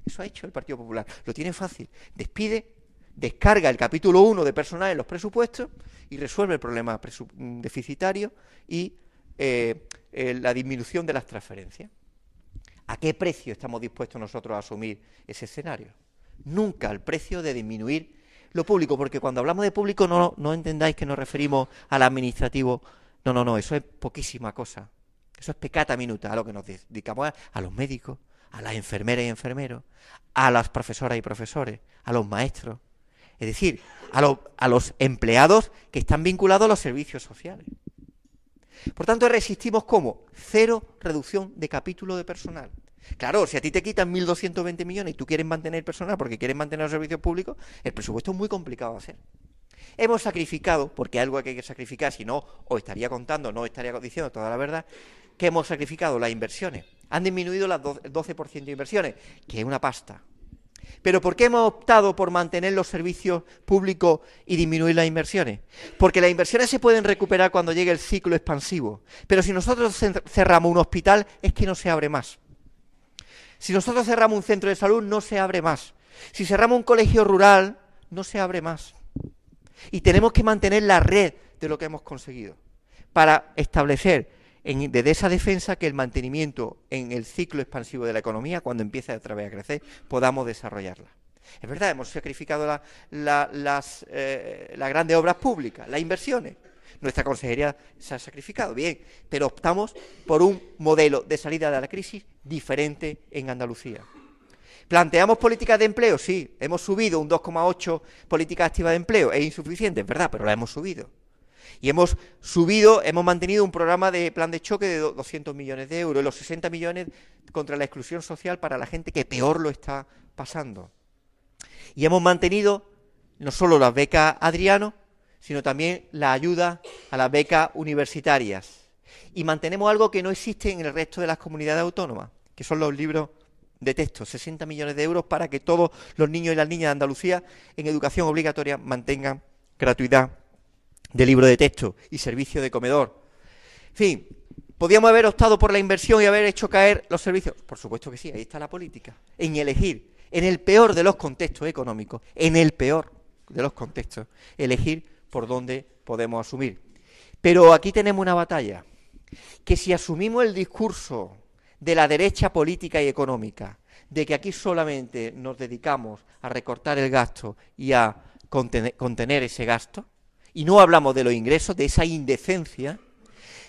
Eso ha hecho el Partido Popular. Lo tiene fácil. Despide, descarga el capítulo 1 de personal en los presupuestos y resuelve el problema deficitario y la disminución de las transferencias. ¿A qué precio estamos dispuestos nosotros a asumir ese escenario? Nunca al precio de disminuir lo público, porque cuando hablamos de público no entendáis que nos referimos al administrativo. No, eso es poquísima cosa. Eso es peccata minuta, a lo que nos dedicamos a los médicos, a las enfermeras y enfermeros, a las profesoras y profesores, a los maestros. Es decir, a los empleados que están vinculados a los servicios sociales. Por tanto, resistimos ¿cómo? Cero reducción de capítulo de personal. Claro, si a ti te quitan 1.220 millones y tú quieres mantener personal porque quieres mantener los servicios públicos, el presupuesto es muy complicado de hacer. Hemos sacrificado, porque algo que hay que sacrificar, si no, os estaría contando, no estaría diciendo toda la verdad, que hemos sacrificado las inversiones. Han disminuido el 12% de inversiones, que es una pasta. ¿Pero por qué hemos optado por mantener los servicios públicos y disminuir las inversiones? Porque las inversiones se pueden recuperar cuando llegue el ciclo expansivo. Pero si nosotros cerramos un hospital, es que no se abre más. Si nosotros cerramos un centro de salud, no se abre más. Si cerramos un colegio rural, no se abre más. Y tenemos que mantener la red de lo que hemos conseguido para establecer desde esa defensa que el mantenimiento en el ciclo expansivo de la economía, cuando empiece otra vez a crecer, podamos desarrollarla. Es verdad, hemos sacrificado las grandes obras públicas, las inversiones. Nuestra consejería se ha sacrificado, bien, pero optamos por un modelo de salida de la crisis diferente en Andalucía. ¿Planteamos políticas de empleo? Sí, hemos subido un 2,8 políticas activas de empleo. Es insuficiente, es verdad, pero la hemos subido. Y hemos mantenido un programa de plan de choque de 200 millones de euros, y los 60 millones contra la exclusión social para la gente que peor lo está pasando. Y hemos mantenido no solo las becas Adriano, sino también la ayuda a las becas universitarias. Y mantenemos algo que no existe en el resto de las comunidades autónomas, que son los libros de texto, 60 millones de euros para que todos los niños y las niñas de Andalucía en educación obligatoria mantengan gratuidad de libro de texto y servicio de comedor. En fin, ¿podíamos haber optado por la inversión y haber hecho caer los servicios? Por supuesto que sí, ahí está la política, en elegir, en el peor de los contextos económicos, en el peor de los contextos, elegir por dónde podemos asumir. Pero aquí tenemos una batalla, que si asumimos el discurso de la derecha política y económica, de que aquí solamente nos dedicamos a recortar el gasto y a contener ese gasto, y no hablamos de los ingresos, de esa indecencia,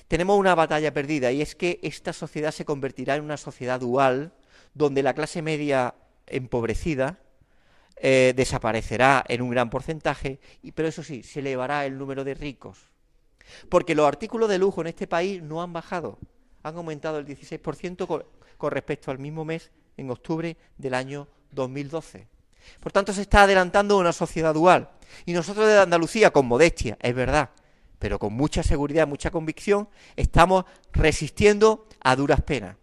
tenemos una batalla perdida, y es que esta sociedad se convertirá en una sociedad dual, donde la clase media empobrecida desaparecerá en un gran porcentaje, pero eso sí, se elevará el número de ricos. Porque los artículos de lujo en este país no han bajado, han aumentado el 16% con respecto al mismo mes en octubre del año 2012. Por tanto, se está adelantando una sociedad dual. Y nosotros desde Andalucía, con modestia, es verdad, pero con mucha seguridad, mucha convicción, estamos resistiendo a duras penas.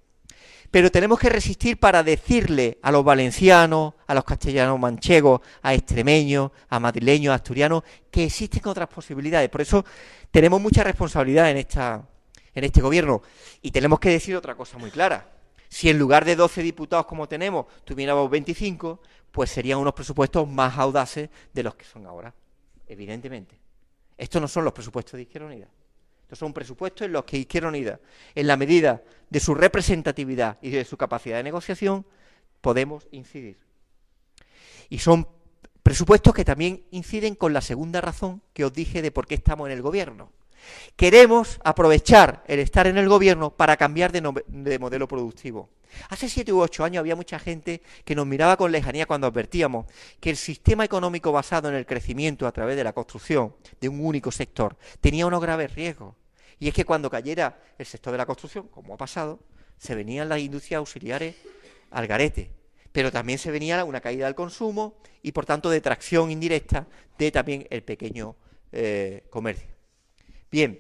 Pero tenemos que resistir para decirle a los valencianos, a los castellanos manchegos, a extremeños, a madrileños, a asturianos, que existen otras posibilidades. Por eso tenemos mucha responsabilidad en esta en este gobierno. Y tenemos que decir otra cosa muy clara. Si en lugar de 12 diputados como tenemos, tuviéramos 25, pues serían unos presupuestos más audaces de los que son ahora, evidentemente. Estos no son los presupuestos de Izquierda Unida. Estos son presupuestos en los que Izquierda Unida, en la medida de su representatividad y de su capacidad de negociación, podemos incidir. Y son presupuestos que también inciden con la segunda razón que os dije de por qué estamos en el gobierno. Queremos aprovechar el estar en el gobierno para cambiar de modelo productivo. Hace 7 u 8 años había mucha gente que nos miraba con lejanía cuando advertíamos que el sistema económico basado en el crecimiento a través de la construcción de un único sector tenía unos graves riesgos. Y es que cuando cayera el sector de la construcción, como ha pasado, se venían las industrias auxiliares al garete. Pero también se venía una caída del consumo y, por tanto, de tracción indirecta de también el pequeño comercio. Bien,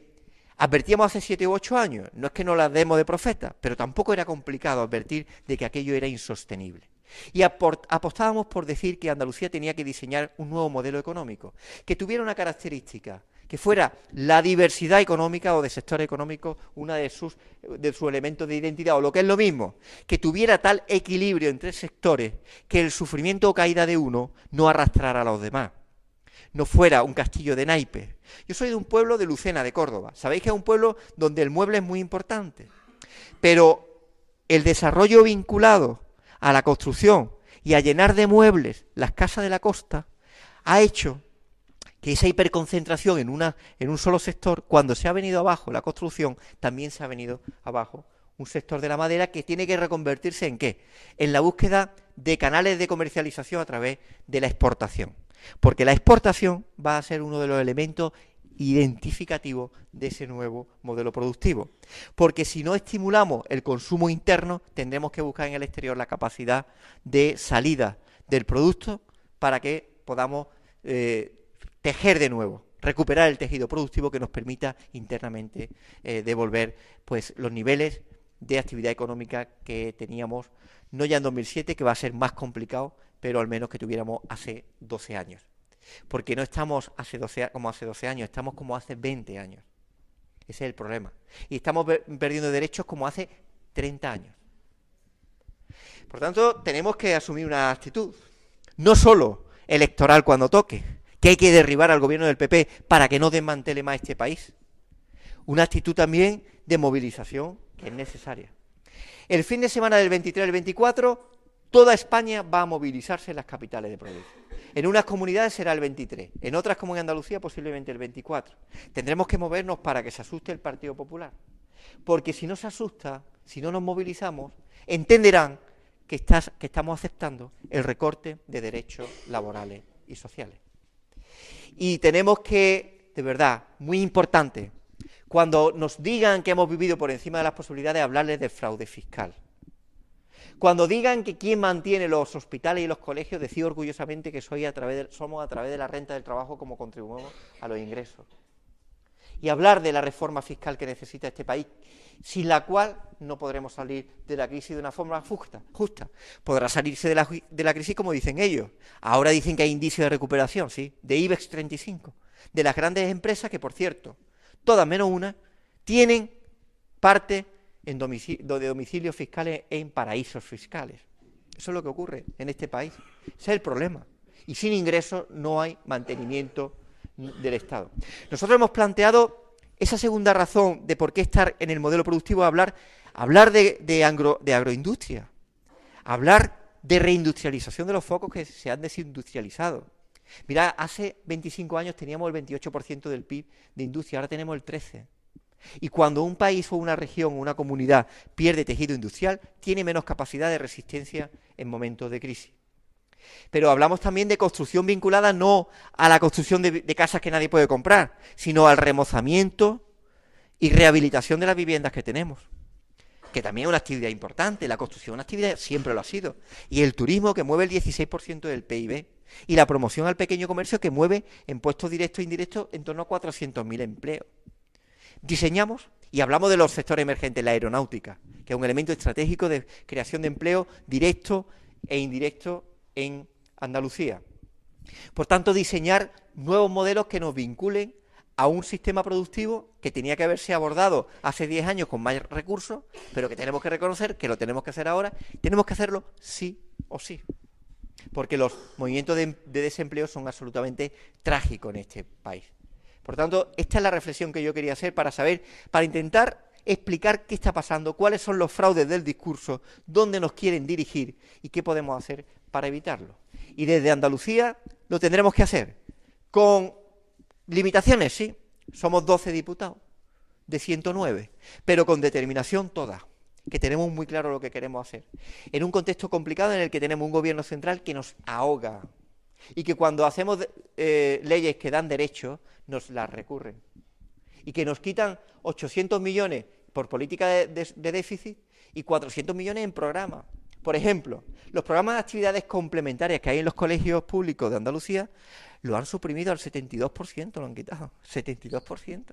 advertíamos hace 7 u 8 años, no es que no las demos de profeta, pero tampoco era complicado advertir de que aquello era insostenible. Y apostábamos por decir que Andalucía tenía que diseñar un nuevo modelo económico, que tuviera una característica, que fuera la diversidad económica o de sector económico una de sus elementos de identidad, o lo que es lo mismo, que tuviera tal equilibrio entre sectores que el sufrimiento o caída de uno no arrastrara a los demás. No fuera un castillo de naipes. Yo soy de un pueblo de Lucena, de Córdoba. Sabéis que es un pueblo donde el mueble es muy importante. Pero el desarrollo vinculado a la construcción y a llenar de muebles las casas de la costa ha hecho que esa hiperconcentración en un solo sector, cuando se ha venido abajo la construcción, también se ha venido abajo un sector de la madera que tiene que reconvertirse ¿en qué? En la búsqueda de canales de comercialización a través de la exportación. Porque la exportación va a ser uno de los elementos identificativos de ese nuevo modelo productivo. Porque si no estimulamos el consumo interno, tendremos que buscar en el exterior la capacidad de salida del producto para que podamos tejer de nuevo, recuperar el tejido productivo que nos permita internamente devolver pues, los niveles de actividad económica que teníamos, no ya en 2007, que va a ser más complicado, pero al menos que tuviéramos hace 12 años. Porque no estamos como hace 12 años, estamos como hace 20 años. Ese es el problema. Y estamos perdiendo derechos como hace 30 años. Por tanto, tenemos que asumir una actitud, no solo electoral cuando toque, que hay que derribar al gobierno del PP para que no desmantele más este país. Una actitud también de movilización que es necesaria. El fin de semana del 23 al 24, toda España va a movilizarse en las capitales de provincia. En unas comunidades será el 23, en otras como en Andalucía posiblemente el 24. Tendremos que movernos para que se asuste el Partido Popular. Porque si no se asusta, si no nos movilizamos, entenderán que estamos aceptando el recorte de derechos laborales y sociales. Y tenemos que, de verdad, muy importante, cuando nos digan que hemos vivido por encima de las posibilidades, hablarles de fraude fiscal. Cuando digan que quién mantiene los hospitales y los colegios, decir orgullosamente que somos a través de la renta del trabajo como contribuimos a los ingresos. Y hablar de la reforma fiscal que necesita este país, sin la cual no podremos salir de la crisis de una forma justa. Podrá salirse de la crisis como dicen ellos. Ahora dicen que hay indicio de recuperación, sí, de IBEX 35, de las grandes empresas que, por cierto, todas menos una, tienen parte de domicilios fiscales en paraísos fiscales. Eso es lo que ocurre en este país. Ese es el problema. Y sin ingresos no hay mantenimiento del Estado. Nosotros hemos planteado esa segunda razón de por qué estar en el modelo productivo, hablar de agroindustria, hablar de reindustrialización de los focos que se han desindustrializado. Mirad, hace 25 años teníamos el 28% del PIB de industria, ahora tenemos el 13%. Y cuando un país o una región o una comunidad pierde tejido industrial, tiene menos capacidad de resistencia en momentos de crisis. Pero hablamos también de construcción vinculada no a la construcción de casas que nadie puede comprar, sino al remozamiento y rehabilitación de las viviendas que tenemos, que también es una actividad importante. La construcción es una actividad, siempre lo ha sido, y el turismo, que mueve el 16% del PIB, y la promoción al pequeño comercio, que mueve en puestos directos e indirectos en torno a 400.000 empleos. Diseñamos y hablamos de los sectores emergentes, la aeronáutica, que es un elemento estratégico de creación de empleo directo e indirecto en Andalucía. Por tanto, diseñar nuevos modelos que nos vinculen a un sistema productivo que tenía que haberse abordado hace 10 años con más recursos, pero que tenemos que reconocer que lo tenemos que hacer ahora. Tenemos que hacerlo sí o sí, porque los movimientos de desempleo son absolutamente trágicos en este país. Por tanto, esta es la reflexión que yo quería hacer para intentar explicar qué está pasando, cuáles son los fraudes del discurso, dónde nos quieren dirigir y qué podemos hacer para evitarlo. Y desde Andalucía lo tendremos que hacer con limitaciones, sí, somos 12 diputados de 109, pero con determinación toda, que tenemos muy claro lo que queremos hacer, en un contexto complicado en el que tenemos un gobierno central que nos ahoga y que cuando hacemos leyes que dan derechos, nos las recurren y que nos quitan 800 millones por política de déficit y 400 millones en programas. Por ejemplo, los programas de actividades complementarias que hay en los colegios públicos de Andalucía lo han suprimido al 72%, lo han quitado, 72%.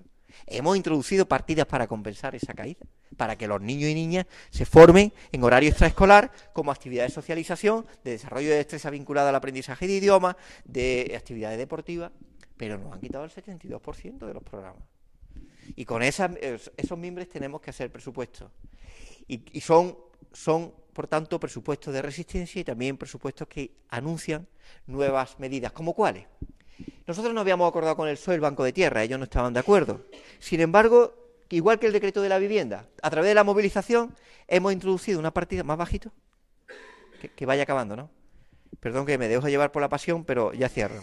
Hemos introducido partidas para compensar esa caída, para que los niños y niñas se formen en horario extraescolar como actividades de socialización, de desarrollo de destreza vinculada al aprendizaje de idiomas, de actividades deportivas, pero nos han quitado el 72% de los programas. Y con esos mimbres tenemos que hacer presupuestos. Y son, por tanto, presupuestos de resistencia y también presupuestos que anuncian nuevas medidas. ¿Como cuáles? Nosotros no habíamos acordado con el PSOE el Banco de Tierra, ellos no estaban de acuerdo. Sin embargo, igual que el decreto de la vivienda, a través de la movilización hemos introducido una partida más bajito, que vaya acabando, ¿no? Perdón que me dejo llevar por la pasión, pero ya cierro.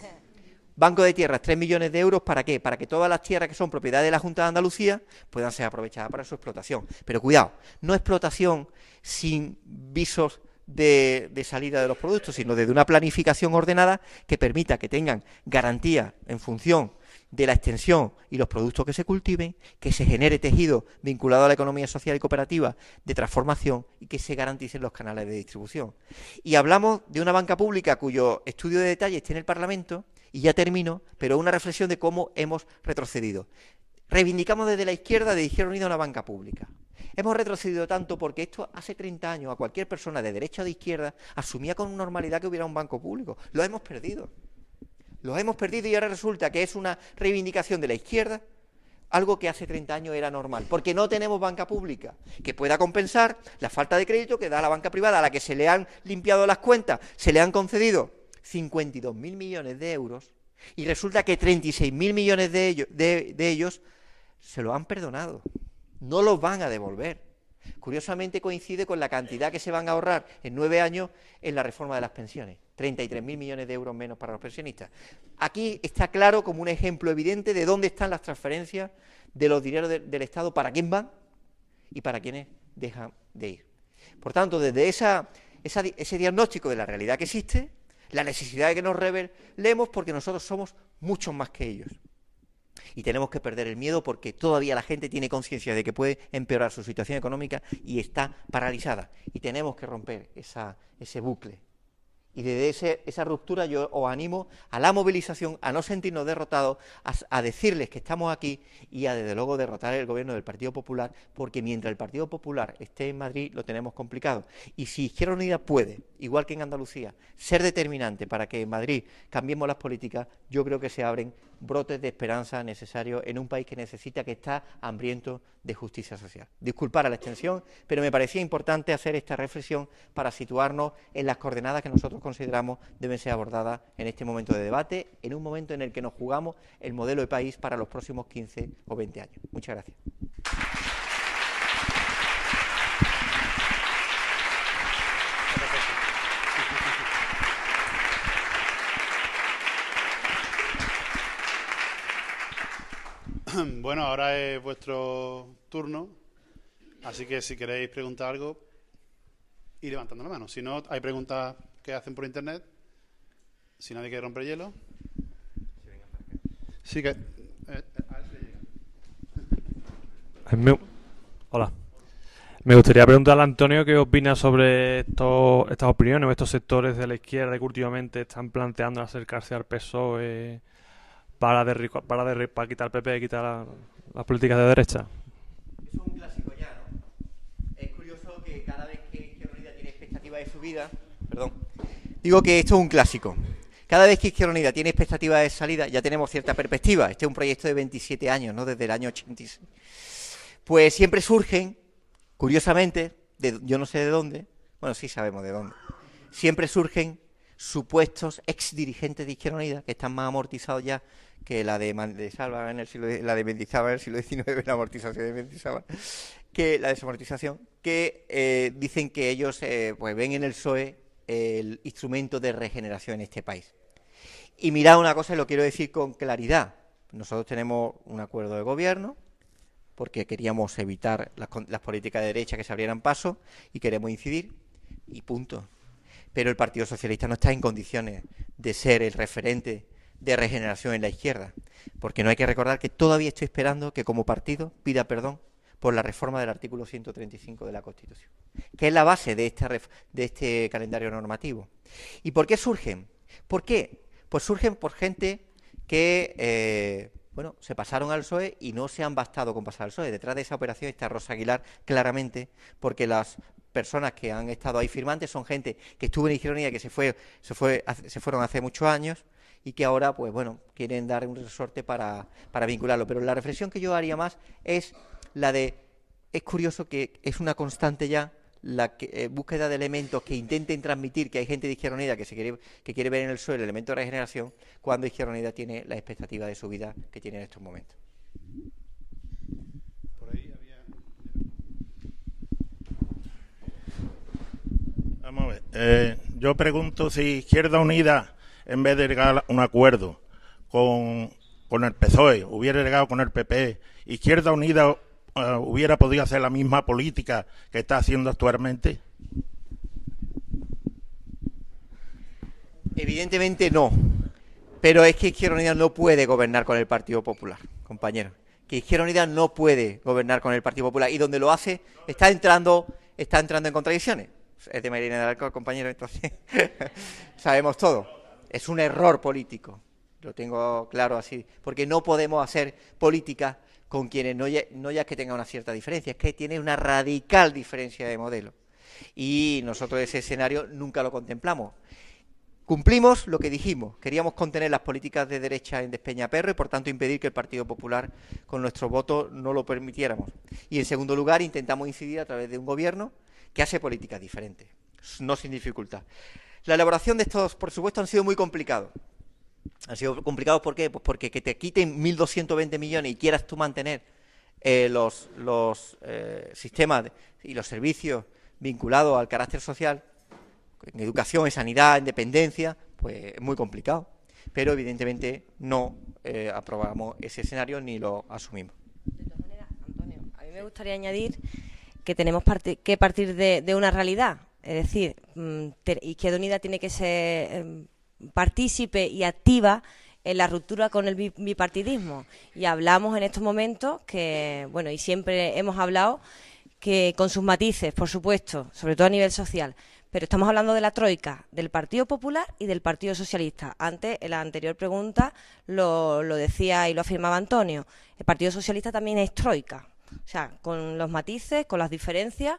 Banco de Tierras, 3 millones de euros, ¿para qué? Para que todas las tierras que son propiedad de la Junta de Andalucía puedan ser aprovechadas para su explotación. Pero cuidado, no explotación sin visos de salida de los productos, sino desde una planificación ordenada que permita que tengan garantía en función de la extensión y los productos que se cultiven, que se genere tejido vinculado a la economía social y cooperativa de transformación y que se garanticen los canales de distribución. Y hablamos de una banca pública cuyo estudio de detalle está en el Parlamento, y ya termino, pero una reflexión de cómo hemos retrocedido. Reivindicamos desde la izquierda de Izquierda Unida una banca pública. Hemos retrocedido tanto porque esto hace 30 años a cualquier persona de derecha o de izquierda asumía con normalidad que hubiera un banco público. Lo hemos perdido. Los hemos perdido y ahora resulta que es una reivindicación de la izquierda, algo que hace 30 años era normal, porque no tenemos banca pública que pueda compensar la falta de crédito que da la banca privada, a la que se le han limpiado las cuentas, se le han concedido 52.000 millones de euros y resulta que 36.000 millones de ellos se lo han perdonado, no los van a devolver. Curiosamente coincide con la cantidad que se van a ahorrar en 9 años en la reforma de las pensiones, 33.000 millones de euros menos para los pensionistas. Aquí está claro como un ejemplo evidente de dónde están las transferencias de los dineros del Estado, para quién van y para quiénes dejan de ir. Por tanto, desde ese diagnóstico de la realidad que existe, la necesidad de que nos rebelemos, porque nosotros somos muchos más que ellos. Y tenemos que perder el miedo porque todavía la gente tiene conciencia de que puede empeorar su situación económica y está paralizada. Y tenemos que romper ese bucle. Y desde esa ruptura yo os animo a la movilización, a no sentirnos derrotados, a decirles que estamos aquí y a desde luego derrotar el gobierno del Partido Popular, porque mientras el Partido Popular esté en Madrid lo tenemos complicado. Y si Izquierda Unida puede, igual que en Andalucía, ser determinante para que en Madrid cambiemos las políticas, yo creo que se abren brotes de esperanza necesarios en un país que necesita, que está hambriento de justicia social. Disculpar a la extensión, pero me parecía importante hacer esta reflexión para situarnos en las coordenadas que nosotros consideramos deben ser abordadas en este momento de debate, en un momento en el que nos jugamos el modelo de país para los próximos 15 o 20 años. Muchas gracias. Bueno, ahora es vuestro turno, así que si queréis preguntar algo, ir levantando la mano. Si no, hay preguntas que hacen por internet. Si nadie quiere romper hielo. Sí que... Hola. Me gustaría preguntarle a Antonio qué opina sobre estas opiniones o estos sectores de la izquierda que últimamente están planteando acercarse al PSOE para quitar al PP y quitar las políticas de derecha. Eso es un clásico ya, ¿no? Es curioso que cada vez que Izquierda Unida tiene expectativas de subida, digo que esto es un clásico. Cada vez que Izquierda Unida tiene expectativa de salida, ya tenemos cierta perspectiva. Este es un proyecto de 27 años, ¿no? Desde el año 86. Pues siempre surgen, curiosamente, yo no sé de dónde, bueno, sí sabemos de dónde, siempre surgen supuestos exdirigentes de Izquierda Unida que están más amortizados ya que la de Mendizábal en el siglo XIX, la amortización de Mendizábal, que la desamortización, que dicen que ellos pues ven en el PSOE el instrumento de regeneración en este país. Y mirad una cosa, y lo quiero decir con claridad, nosotros tenemos un acuerdo de gobierno, porque queríamos evitar las políticas de derecha que se abrieran paso, y queremos incidir, y punto. Pero el Partido Socialista no está en condiciones de ser el referente de regeneración en la izquierda, porque no hay que recordar que todavía estoy esperando que como partido pida perdón por la reforma del artículo 135 de la Constitución, que es la base de este calendario normativo. ¿Y por qué surgen? ¿Por qué? Pues surgen por gente que bueno, se pasaron al PSOE y no se han bastado con pasar al PSOE. Detrás de esa operación está Rosa Aguilar, claramente, porque las personas que han estado ahí firmantes son gente que estuvo en Izquierda Unida, que se fueron hace muchos años y que ahora, pues bueno, quieren dar un resorte para vincularlo. Pero la reflexión que yo haría más es la de, es curioso que es una constante ya, la búsqueda de elementos que intenten transmitir que hay gente de Izquierda Unida que quiere ver en el PSOE el elemento de regeneración, cuando Izquierda Unida tiene la expectativa de su vida que tiene en estos momentos. Por ahí había... Vamos a ver. Yo pregunto si Izquierda Unida, en vez de llegar a un acuerdo con el PSOE, hubiera llegado con el PP, Izquierda Unida hubiera podido hacer la misma política que está haciendo actualmente. Evidentemente no, pero es que Izquierda Unida no puede gobernar con el Partido Popular, compañero. Que Izquierda Unida no puede gobernar con el Partido Popular, y donde lo hace está entrando en contradicciones. Es de Marina del Alcor, compañero, entonces sabemos todo. Es un error político, lo tengo claro así, porque no podemos hacer política con quienes no ya es que tenga una cierta diferencia, es que tiene una radical diferencia de modelo. Y nosotros ese escenario nunca lo contemplamos. Cumplimos lo que dijimos, queríamos contener las políticas de derecha en Despeñaperro y por tanto impedir que el Partido Popular con nuestro voto no lo permitiéramos. Y en segundo lugar intentamos incidir a través de un gobierno que hace políticas diferentes, no sin dificultad. La elaboración de estos presupuestos han sido muy complicados. Han sido complicados, ¿por qué? Pues porque que te quiten 1.220 millones y quieras tú mantener los sistemas y los servicios vinculados al carácter social, en educación, en sanidad, en dependencia, pues es muy complicado. Pero evidentemente no aprobamos ese escenario ni lo asumimos. De todas maneras, Antonio, a mí me gustaría añadir que tenemos que partir de una realidad. Es decir, Izquierda Unida tiene que ser partícipe y activa en la ruptura con el bipartidismo. Y hablamos en estos momentos que, bueno, y siempre hemos hablado que con sus matices, por supuesto, sobre todo a nivel social, pero estamos hablando de la troika, del Partido Popular y del Partido Socialista. Antes, en la anterior pregunta, lo decía y lo afirmaba Antonio. El Partido Socialista también es troika. O sea, con los matices, con las diferencias,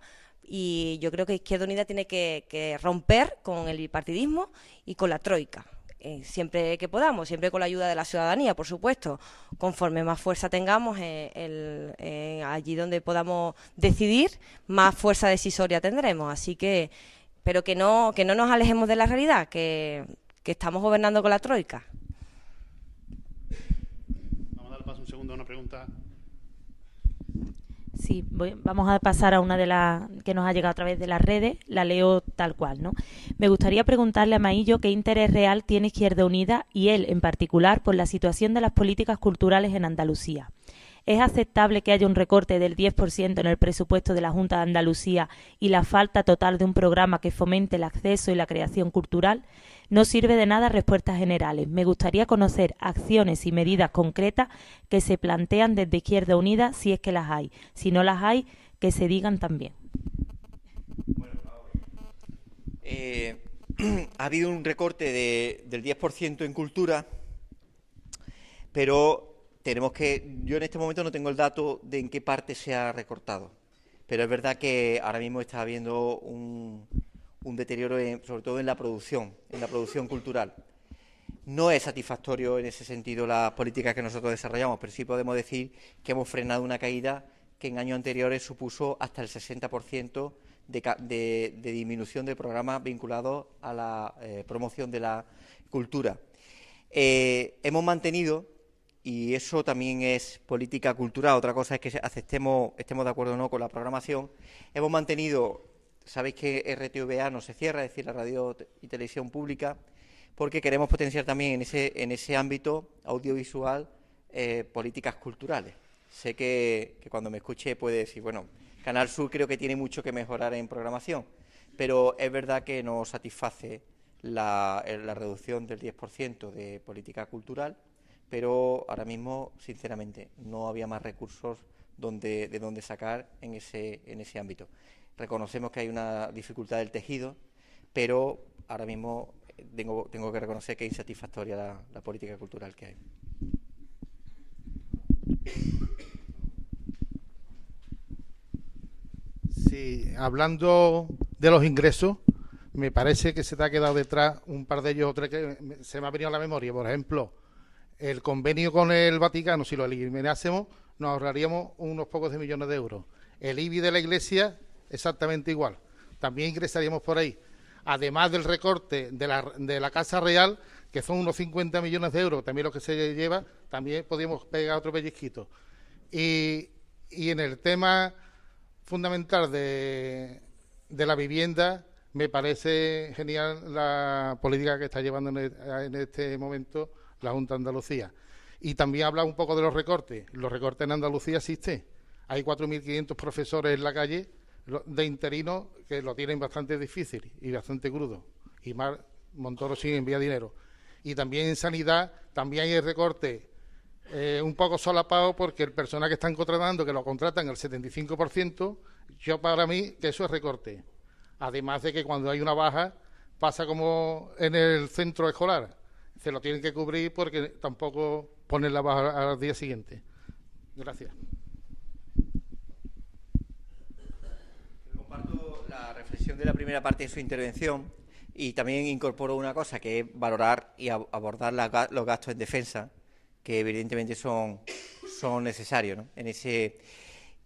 y yo creo que Izquierda Unida tiene que romper con el bipartidismo y con la troika, siempre que podamos, siempre con la ayuda de la ciudadanía, por supuesto. Conforme más fuerza tengamos allí donde podamos decidir, más fuerza decisoria tendremos. Así que, pero que no nos alejemos de la realidad, que estamos gobernando con la troika. Vamos a dar paso un segundo a una pregunta. Sí, vamos a pasar a una de las que nos ha llegado a través de las redes, la leo tal cual, ¿no? Me gustaría preguntarle a Maillo qué interés real tiene Izquierda Unida y él en particular por la situación de las políticas culturales en Andalucía. ¿Es aceptable que haya un recorte del 10% en el presupuesto de la Junta de Andalucía y la falta total de un programa que fomente el acceso y la creación cultural? No sirve de nada respuestas generales. Me gustaría conocer acciones y medidas concretas que se plantean desde Izquierda Unida, si es que las hay. Si no las hay, que se digan también. Ha habido un recorte del 10% en cultura, pero yo en este momento no tengo el dato de en qué parte se ha recortado, pero es verdad que ahora mismo está habiendo un deterioro sobre todo en la producción cultural. No es satisfactorio en ese sentido la política que nosotros desarrollamos, pero sí podemos decir que hemos frenado una caída que en años anteriores supuso hasta el 60% de disminución del programa vinculado a la promoción de la cultura. Hemos mantenido, y eso también es política cultural, otra cosa es que estemos de acuerdo o no con la programación, hemos mantenido, sabéis que RTVA no se cierra, es decir, la radio y televisión pública, porque queremos potenciar también en ese ámbito audiovisual políticas culturales. Sé que cuando me escuche puede decir, bueno, Canal Sur creo que tiene mucho que mejorar en programación, pero es verdad que no satisface la reducción del 10% de política cultural, pero ahora mismo, sinceramente, no había más recursos de donde sacar en ese ámbito. Reconocemos que hay una dificultad del tejido, pero ahora mismo tengo que reconocer que es insatisfactoria la política cultural que hay. Sí, hablando de los ingresos, me parece que se te ha quedado detrás un par de ellos o tres que se me ha venido a la memoria. Por ejemplo, el convenio con el Vaticano, si lo eliminásemos, nos ahorraríamos unos pocos de millones de euros. El IBI de la Iglesia, exactamente igual. También ingresaríamos por ahí. Además del recorte de la Casa Real, que son unos 50 millones de euros, también lo que se lleva, también podríamos pegar otro pellizquito. Y en el tema fundamental de la vivienda, me parece genial la política que está llevando en este momento la Junta de Andalucía. Y también habla un poco de los recortes. Los recortes en Andalucía existen. Hay 4.500 profesores en la calle de interinos que lo tienen bastante difícil y bastante crudo. Y más Montoro sí envía dinero. Y también en sanidad, también hay el recorte un poco solapado porque el personal que están contratando, que lo contratan el 75%, yo para mí que eso es recorte. Además de que cuando hay una baja, pasa como en el centro escolar. Se lo tienen que cubrir porque tampoco ponen la baja al día siguiente. Gracias. Comparto la reflexión de la primera parte de su intervención y también incorporo una cosa, que es valorar y abordar los gastos en defensa, que evidentemente son necesarios, ¿no?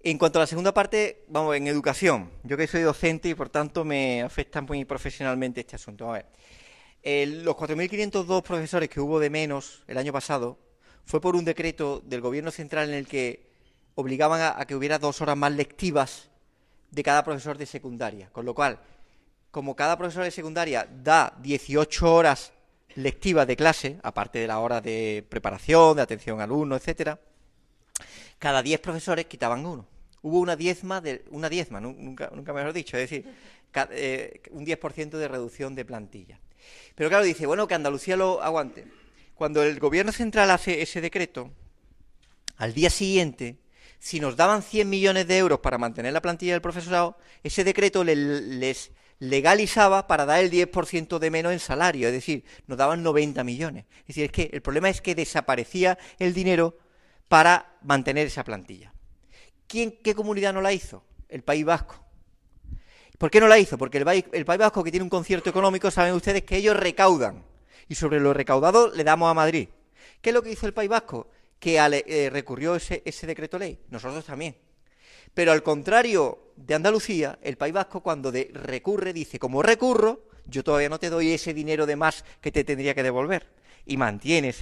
En cuanto a la segunda parte, vamos, en educación. Yo que soy docente y por tanto me afecta muy profesionalmente este asunto. A ver, los 4.502 profesores que hubo de menos el año pasado fue por un decreto del Gobierno central en el que obligaban a que hubiera 2 horas más lectivas de cada profesor de secundaria. Con lo cual, como cada profesor de secundaria da 18 horas lectivas de clase, aparte de las horas de preparación, de atención al alumno, etcétera, cada 10 profesores quitaban uno. Hubo una diezma, nunca mejor dicho, es decir, un 10% de reducción de plantilla. Pero claro, dice, bueno, que Andalucía lo aguante. Cuando el Gobierno central hace ese decreto, al día siguiente, si nos daban 100 millones de euros para mantener la plantilla del profesorado, ese decreto les legalizaba para dar el 10% de menos en salario, es decir, nos daban 90 millones. Es decir, es que el problema es que desaparecía el dinero para mantener esa plantilla. ¿Qué comunidad no la hizo? El País Vasco. ¿Por qué no la hizo? Porque el País Vasco, que tiene un concierto económico, saben ustedes que ellos recaudan, y sobre lo recaudado le damos a Madrid. ¿Qué es lo que hizo el País Vasco? Que recurrió ese decreto ley. Nosotros también. Pero al contrario de Andalucía, el País Vasco cuando recurre dice, como recurro, yo todavía no te doy ese dinero de más que te tendría que devolver. Y mantiene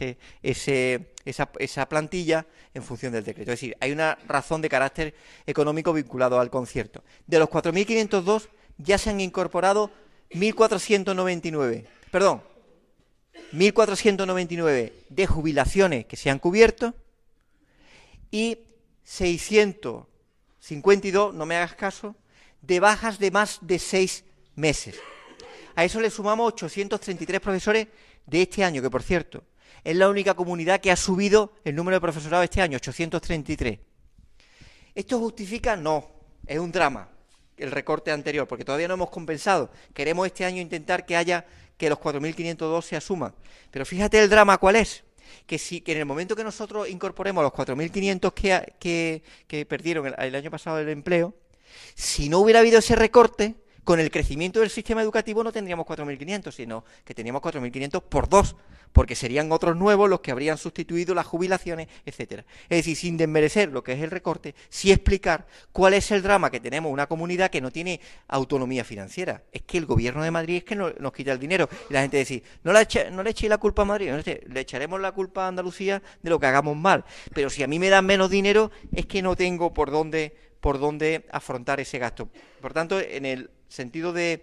esa plantilla en función del decreto. Es decir, hay una razón de carácter económico vinculado al concierto. De los 4.502 ya se han incorporado 1.499 de jubilaciones que se han cubierto y 652, no me hagas caso, de bajas de más de 6 meses. A eso le sumamos 833 profesores de este año, que por cierto, es la única comunidad que ha subido el número de profesorado este año, 833. ¿Esto justifica? No, es un drama el recorte anterior, porque todavía no hemos compensado. Queremos este año intentar que los 4.502 se asuman. Pero fíjate el drama cuál es, que en el momento que nosotros incorporemos los 4.500 que perdieron el año pasado el empleo, si no hubiera habido ese recorte, con el crecimiento del sistema educativo no tendríamos 4.500, sino que tendríamos 4.500 por 2, porque serían otros nuevos los que habrían sustituido las jubilaciones, etcétera. Es decir, sin desmerecer lo que es el recorte, sí explicar cuál es el drama que tenemos una comunidad que no tiene autonomía financiera. Es que el gobierno de Madrid es que nos quita el dinero. Y la gente dice, no le echéis la culpa a Madrid, le echaremos la culpa a Andalucía de lo que hagamos mal. Pero si a mí me dan menos dinero, es que no tengo por dónde afrontar ese gasto. Por tanto, en el sentido de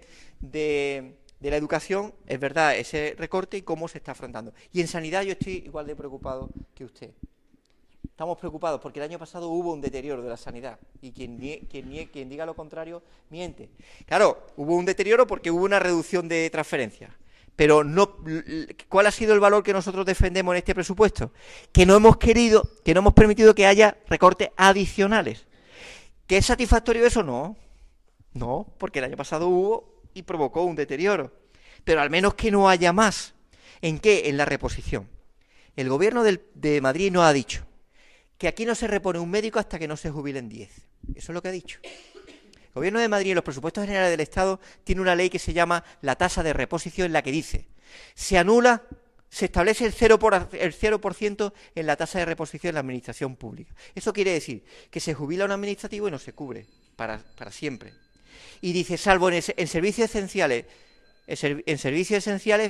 la educación, es verdad, ese recorte y cómo se está afrontando. Y en sanidad yo estoy igual de preocupado que usted. Estamos preocupados porque el año pasado hubo un deterioro de la sanidad y quien diga lo contrario miente. Claro, hubo un deterioro porque hubo una reducción de transferencias. Pero no, ¿cuál ha sido el valor que nosotros defendemos en este presupuesto? Que no hemos permitido que haya recortes adicionales. ¿Que es satisfactorio eso? No, porque el año pasado hubo y provocó un deterioro. Pero al menos que no haya más. ¿En qué? En la reposición. El gobierno de Madrid nos ha dicho que aquí no se repone un médico hasta que no se jubilen 10. Eso es lo que ha dicho. El gobierno de Madrid en los presupuestos generales del Estado tiene una ley que se llama la tasa de reposición, en la que dice, se establece el 0% en la tasa de reposición en la administración pública. Eso quiere decir que se jubila un administrativo y no se cubre para siempre. Y dice, salvo en servicios esenciales,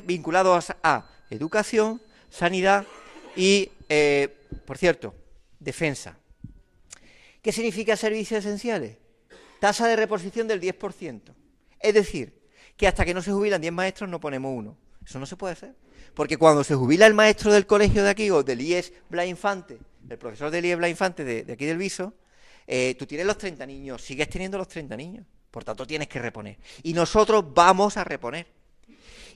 vinculados a educación, sanidad y, por cierto, defensa. ¿Qué significa servicios esenciales? Tasa de reposición del 10%. Es decir, que hasta que no se jubilan 10 maestros no ponemos uno. Eso no se puede hacer. Porque cuando se jubila el maestro del colegio de aquí o del IES Blas Infante, el profesor del IES Blas Infante de aquí del Viso, tú tienes los 30 niños, sigues teniendo los 30 niños. Por tanto, tienes que reponer. Y nosotros vamos a reponer.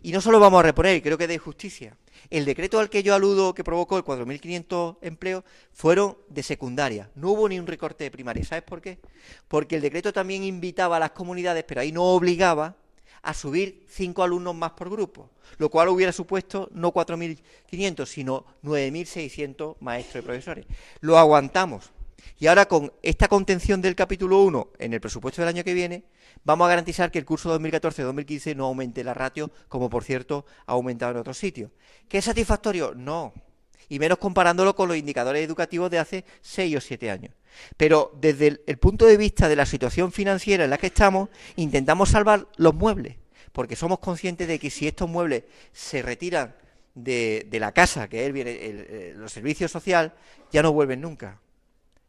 Y no solo vamos a reponer, y creo que es de justicia. El decreto al que yo aludo, que provocó el 4.500 empleos, fueron de secundaria. No hubo ni un recorte de primaria. ¿Sabes por qué? Porque el decreto también invitaba a las comunidades, pero ahí no obligaba a subir 5 alumnos más por grupo, lo cual hubiera supuesto no 4.500, sino 9.600 maestros y profesores. Lo aguantamos. Y ahora, con esta contención del capítulo 1 en el presupuesto del año que viene, vamos a garantizar que el curso 2014-2015 no aumente la ratio, como por cierto ha aumentado en otros sitios. ¿Qué es satisfactorio? No. Y menos comparándolo con los indicadores educativos de hace 6 o 7 años. Pero desde el punto de vista de la situación financiera en la que estamos, intentamos salvar los muebles, porque somos conscientes de que si estos muebles se retiran de la casa, que es los servicios sociales, ya no vuelven nunca.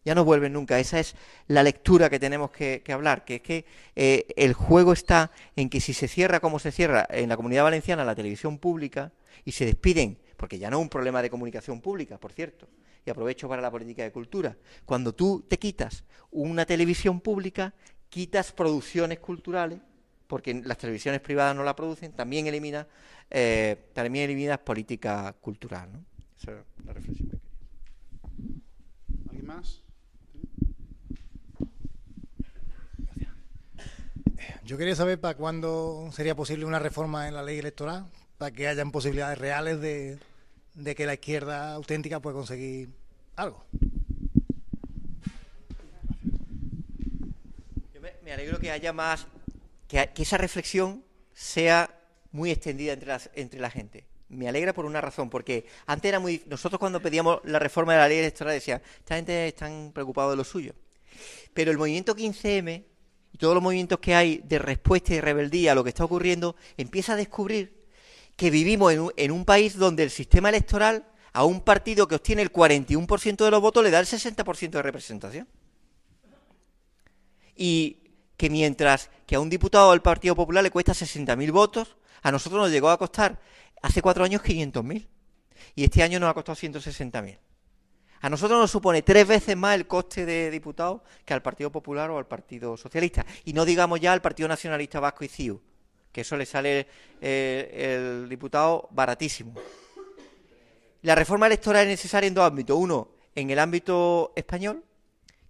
Ya no vuelven nunca. Esa es la lectura que tenemos que hablar, que es que el juego está en que si se cierra como se cierra en la Comunidad Valenciana la televisión pública y se despiden, porque ya no es un problema de comunicación pública, por cierto, y aprovecho para la política de cultura, cuando tú te quitas una televisión pública, quitas producciones culturales, porque las televisiones privadas no la producen, también eliminas política cultural, ¿no? Esa es la reflexión que quería. ¿Alguien más? Yo quería saber para cuándo sería posible una reforma en la ley electoral, para que hayan posibilidades reales de que la izquierda auténtica pueda conseguir algo. Yo me alegro que haya más, que esa reflexión sea muy extendida entre la gente. Me alegra por una razón, porque antes era nosotros cuando pedíamos la reforma de la ley electoral decían, esta gente están preocupados de lo suyo. Pero el movimiento 15M y todos los movimientos que hay de respuesta y rebeldía a lo que está ocurriendo, empieza a descubrir que vivimos en un país donde el sistema electoral a un partido que obtiene el 41% de los votos le da el 60% de representación. Y que mientras que a un diputado del Partido Popular le cuesta 60.000 votos, a nosotros nos llegó a costar hace 4 años 500.000 y este año nos ha costado 160.000. A nosotros nos supone 3 veces más el coste de diputado que al Partido Popular o al Partido Socialista. Y no digamos ya al Partido Nacionalista Vasco y CiU, que eso le sale el diputado baratísimo. La reforma electoral es necesaria en 2 ámbitos. Uno, en el ámbito español,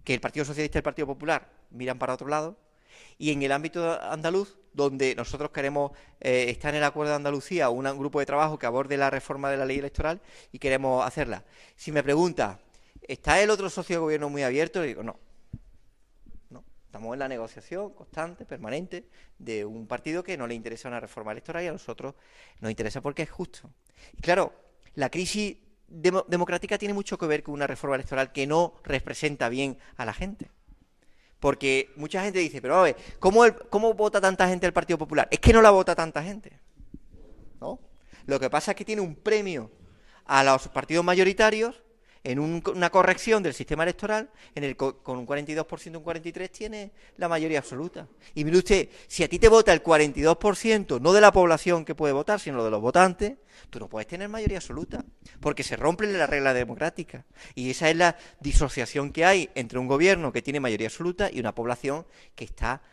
que el Partido Socialista y el Partido Popular miran para otro lado, y en el ámbito andaluz, donde nosotros queremos, está en el Acuerdo de Andalucía, un grupo de trabajo que aborde la reforma de la ley electoral y queremos hacerla. Si me pregunta, ¿está el otro socio de gobierno muy abierto? Le digo, no. Estamos en la negociación constante, permanente, de un partido que no le interesa una reforma electoral y a nosotros nos interesa porque es justo. Y claro, la crisis democrática tiene mucho que ver con una reforma electoral que no representa bien a la gente. Porque mucha gente dice, pero a ver, ¿cómo vota tanta gente el Partido Popular? Es que no la vota tanta gente, ¿no? Lo que pasa es que tiene un premio a los partidos mayoritarios en una corrección del sistema electoral, con un 42%, un 43%, tiene la mayoría absoluta. Y mire usted, si a ti te vota el 42%, no de la población que puede votar, sino de los votantes, tú no puedes tener mayoría absoluta, porque se rompen las reglas democráticas. Y esa es la disociación que hay entre un gobierno que tiene mayoría absoluta y una población que está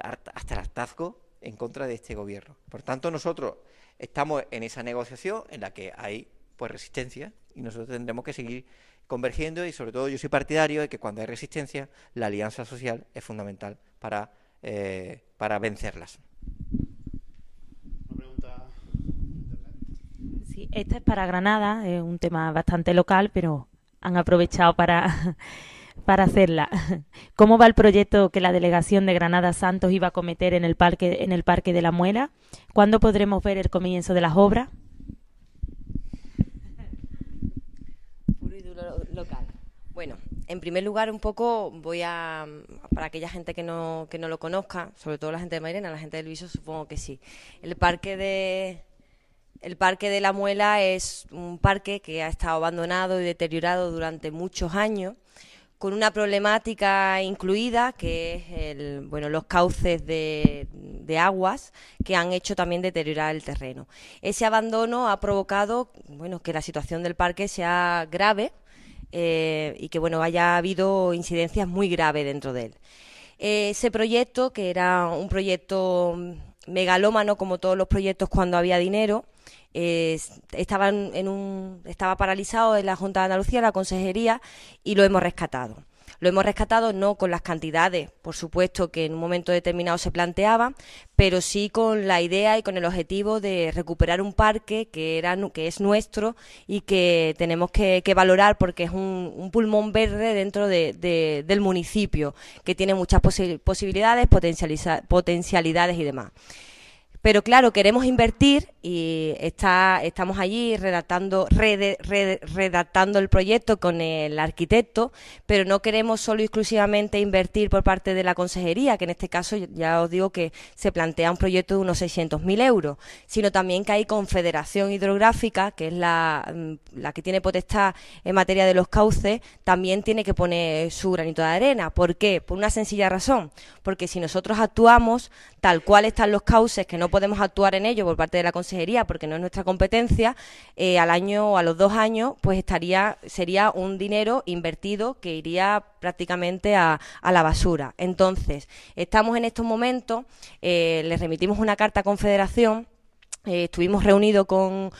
hasta el hartazgo en contra de este gobierno. Por tanto, nosotros estamos en esa negociación en la que hay pues resistencia, y nosotros tendremos que seguir convergiendo, y sobre todo yo soy partidario de que cuando hay resistencia la alianza social es fundamental para vencerlas. Una pregunta. Sí, esta es para Granada, es un tema bastante local, pero han aprovechado para hacerla. ¿Cómo va el proyecto que la delegación de Granada Santos iba a acometer en el Parque de la Muela? ¿Cuándo podremos ver el comienzo de las obras? Local. Bueno, en primer lugar, un poco para aquella gente que no lo conozca, sobre todo la gente de Mairena, la gente del Viso, supongo que sí. El Parque de la Muela es un parque que ha estado abandonado y deteriorado durante muchos años, con una problemática incluida, que es los cauces de aguas que han hecho también deteriorar el terreno. Ese abandono ha provocado que la situación del parque sea grave, y que haya habido incidencias muy graves dentro de él. Ese proyecto, que era un proyecto megalómano como todos los proyectos cuando había dinero, estaba paralizado en la Junta de Andalucía, la Consejería, y lo hemos rescatado. Lo hemos rescatado no con las cantidades, por supuesto, que en un momento determinado se planteaban, pero sí con la idea y con el objetivo de recuperar un parque que es nuestro y que tenemos que valorar, porque es un pulmón verde dentro del municipio, que tiene muchas posibilidades, potencialidades y demás. Pero claro, queremos invertir y estamos allí redactando el proyecto con el arquitecto, pero no queremos solo y exclusivamente invertir por parte de la Consejería, que en este caso ya os digo que se plantea un proyecto de unos 600.000 euros, sino también que hay Confederación Hidrográfica, que es la que tiene potestad en materia de los cauces, también tiene que poner su granito de arena. ¿Por qué? Por una sencilla razón, porque si nosotros actuamos tal cual están los cauces, que no podemos actuar en ello por parte de la Consejería porque no es nuestra competencia, al año o a los 2 años pues sería un dinero invertido que iría prácticamente a la basura. Entonces, estamos en estos momentos, les remitimos una carta a Confederación, estuvimos reunidos con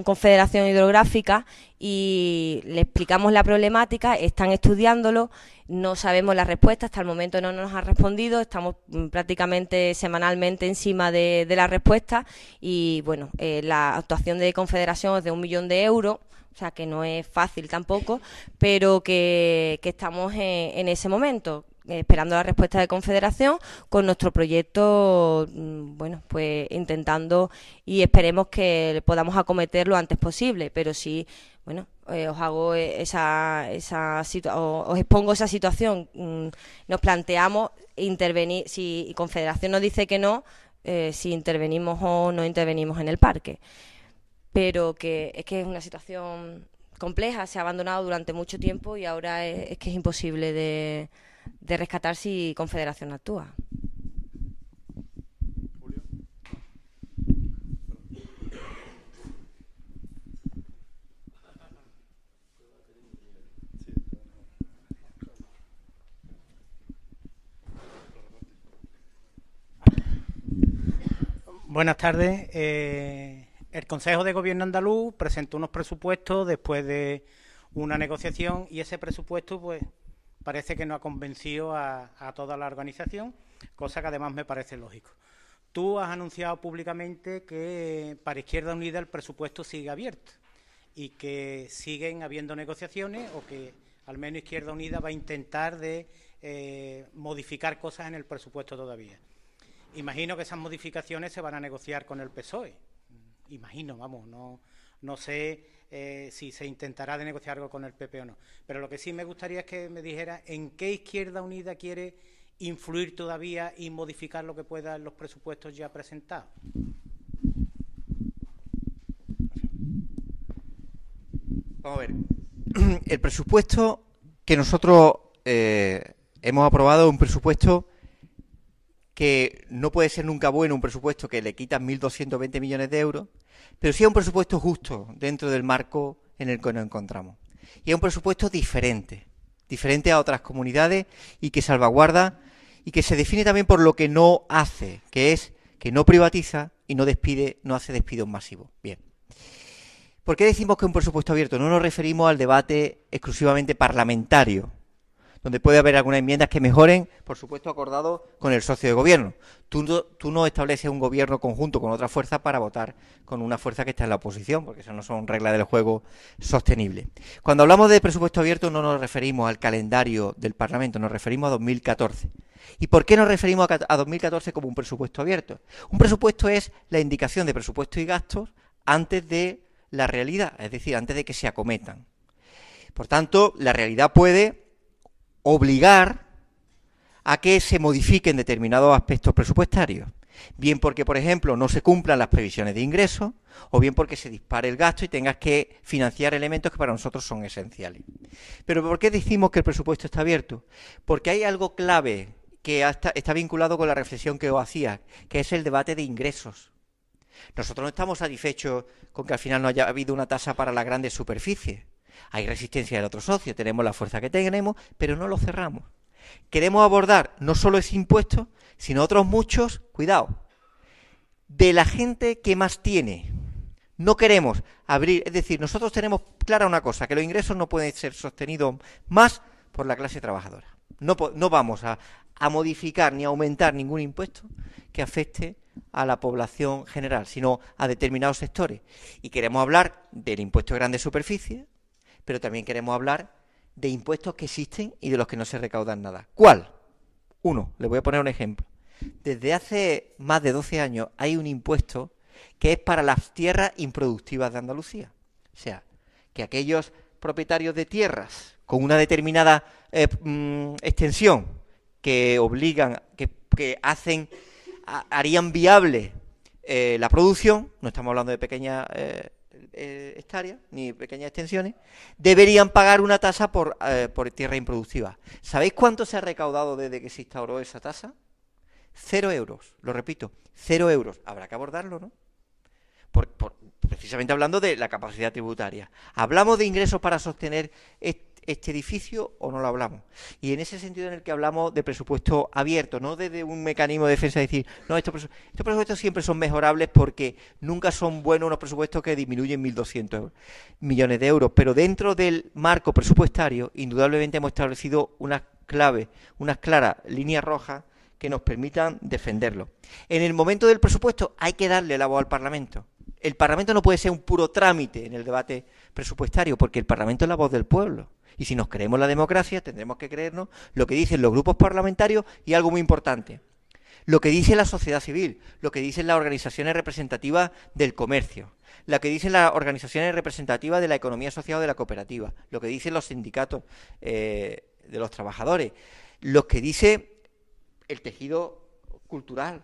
Confederación Hidrográfica y le explicamos la problemática, están estudiándolo, no sabemos la respuesta, hasta el momento no nos ha respondido, estamos prácticamente semanalmente encima de la respuesta y la actuación de Confederación es de 1 millón de euros, o sea que no es fácil tampoco, pero que estamos en ese momento, esperando la respuesta de Confederación con nuestro proyecto, pues intentando y esperemos que podamos acometer lo antes posible, pero sí, os hago os expongo esa situación. Nos planteamos intervenir, si Confederación nos dice que no, si intervenimos o no intervenimos en el parque, pero que es una situación compleja, se ha abandonado durante mucho tiempo y ahora es que es imposible de rescatar si Confederación actúa. Julio. Buenas tardes. El Consejo de Gobierno andaluz presentó unos presupuestos después de una negociación y ese presupuesto pues parece que no ha convencido a toda la organización, cosa que además me parece lógico. Tú has anunciado públicamente que para Izquierda Unida el presupuesto sigue abierto y que siguen habiendo negociaciones o que al menos Izquierda Unida va a intentar de modificar cosas en el presupuesto todavía. Imagino que esas modificaciones se van a negociar con el PSOE. Imagino, vamos, no sé si se intentará de negociar algo con el PP o no. Pero lo que sí me gustaría es que me dijera en qué Izquierda Unida quiere influir todavía y modificar lo que pueda en los presupuestos ya presentados. Vamos a ver. El presupuesto que nosotros hemos aprobado es un presupuesto que no puede ser nunca bueno, un presupuesto que le quitan 1.220 millones de euros, pero sí es un presupuesto justo dentro del marco en el que nos encontramos. Y es un presupuesto diferente a otras comunidades y que salvaguarda y que se define también por lo que no hace, que es que no privatiza y no despide, no hace despidos masivos. Bien. ¿Por qué decimos que es un presupuesto abierto? No nos referimos al debate exclusivamente parlamentario, donde puede haber algunas enmiendas que mejoren, por supuesto, acordado con el socio de gobierno. Tú no estableces un gobierno conjunto con otra fuerza para votar con una fuerza que está en la oposición, porque esas no son reglas del juego sostenibles. Cuando hablamos de presupuesto abierto no nos referimos al calendario del Parlamento, nos referimos a 2014. ¿Y por qué nos referimos a 2014 como un presupuesto abierto? Un presupuesto es la indicación de presupuestos y gastos antes de la realidad, es decir, antes de que se acometan. Por tanto, la realidad puede obligar a que se modifiquen determinados aspectos presupuestarios, bien porque, por ejemplo, no se cumplan las previsiones de ingresos, o bien porque se dispare el gasto y tengas que financiar elementos que para nosotros son esenciales. Pero ¿por qué decimos que el presupuesto está abierto? Porque hay algo clave que está vinculado con la reflexión que os hacía, que es el debate de ingresos. Nosotros no estamos satisfechos con que al final no haya habido una tasa para las grandes superficies. Hay resistencia del otro socio, tenemos la fuerza que tenemos, pero no lo cerramos. Queremos abordar no solo ese impuesto, sino otros muchos, cuidado, de la gente que más tiene. No queremos abrir, es decir, nosotros tenemos clara una cosa, que los ingresos no pueden ser sostenidos más por la clase trabajadora. No vamos a modificar ni a aumentar ningún impuesto que afecte a la población general, sino a determinados sectores. Y queremos hablar del impuesto de grandes superficies, pero también queremos hablar de impuestos que existen y de los que no se recaudan nada. ¿Cuál? Uno, le voy a poner un ejemplo. Desde hace más de 12 años hay un impuesto que es para las tierras improductivas de Andalucía. O sea, que aquellos propietarios de tierras con una determinada extensión que obligan, que harían viable la producción, no estamos hablando de pequeñas hectáreas ni pequeñas extensiones, deberían pagar una tasa por tierra improductiva. ¿Sabéis cuánto se ha recaudado desde que se instauró esa tasa? 0 euros, lo repito, 0 euros. Habrá que abordarlo, ¿no? Precisamente hablando de la capacidad tributaria. ¿Hablamos de ingresos para sostener este edificio o no lo hablamos? Y en ese sentido en el que hablamos de presupuesto abierto, no desde un mecanismo de defensa, de decir, no, estos presupuestos siempre son mejorables porque nunca son buenos unos presupuestos que disminuyen 1.200 millones de euros, pero dentro del marco presupuestario, indudablemente hemos establecido unas claras líneas rojas que nos permitan defenderlo. En el momento del presupuesto hay que darle la voz al Parlamento. El Parlamento no puede ser un puro trámite en el debate presupuestario, porque el Parlamento es la voz del pueblo. Y si nos creemos la democracia, tendremos que creernos lo que dicen los grupos parlamentarios y algo muy importante, lo que dice la sociedad civil, lo que dicen las organizaciones representativas del comercio, lo que dicen las organizaciones representativas de la economía social o de la cooperativa, lo que dicen los sindicatos de los trabajadores, lo que dice el tejido cultural.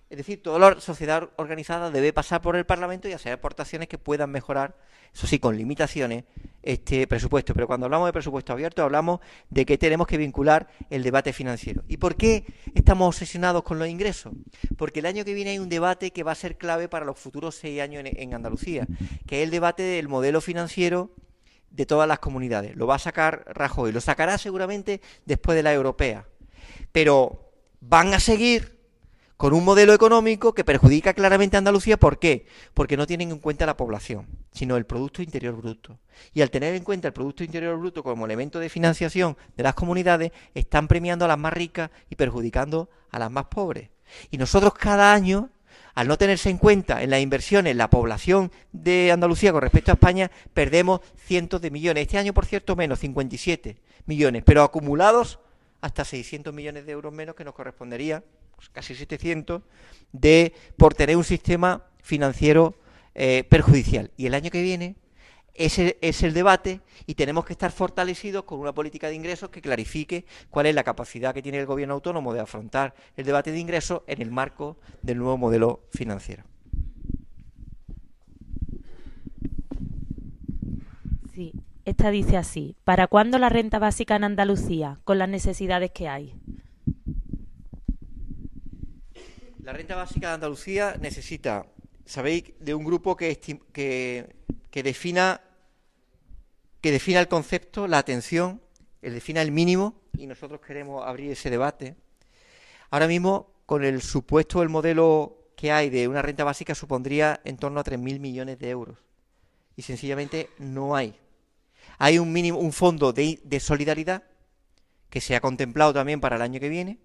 Es decir, toda la sociedad organizada debe pasar por el Parlamento y hacer aportaciones que puedan mejorar, eso sí, con limitaciones, este presupuesto. Pero cuando hablamos de presupuesto abierto, hablamos de que tenemos que vincular el debate financiero. ¿Y por qué estamos obsesionados con los ingresos? Porque el año que viene hay un debate que va a ser clave para los futuros 6 años en Andalucía, que es el debate del modelo financiero de todas las comunidades. Lo va a sacar Rajoy, lo sacará seguramente después de la europea. Pero van a seguir con un modelo económico que perjudica claramente a Andalucía. ¿Por qué? Porque no tienen en cuenta la población, sino el Producto Interior Bruto. Y al tener en cuenta el Producto Interior Bruto como elemento de financiación de las comunidades, están premiando a las más ricas y perjudicando a las más pobres. Y nosotros cada año, al no tenerse en cuenta en las inversiones la población de Andalucía con respecto a España, perdemos cientos de millones. Este año, por cierto, menos, 57 millones, pero acumulados hasta 600 millones de euros menos que nos correspondería, pues casi 700, por tener un sistema financiero perjudicial. Y el año que viene ese es el debate y tenemos que estar fortalecidos con una política de ingresos que clarifique cuál es la capacidad que tiene el gobierno autónomo de afrontar el debate de ingresos en el marco del nuevo modelo financiero. Sí, esta dice así: ¿para cuándo la renta básica en Andalucía, con las necesidades que hay? La renta básica de Andalucía necesita, sabéis, de un grupo que defina el concepto, la atención, defina el mínimo, y nosotros queremos abrir ese debate. Ahora mismo, con el supuesto, el modelo que hay de una renta básica supondría en torno a 3.000 millones de euros. Y sencillamente no hay. Hay un fondo de solidaridad que se ha contemplado también para el año que viene,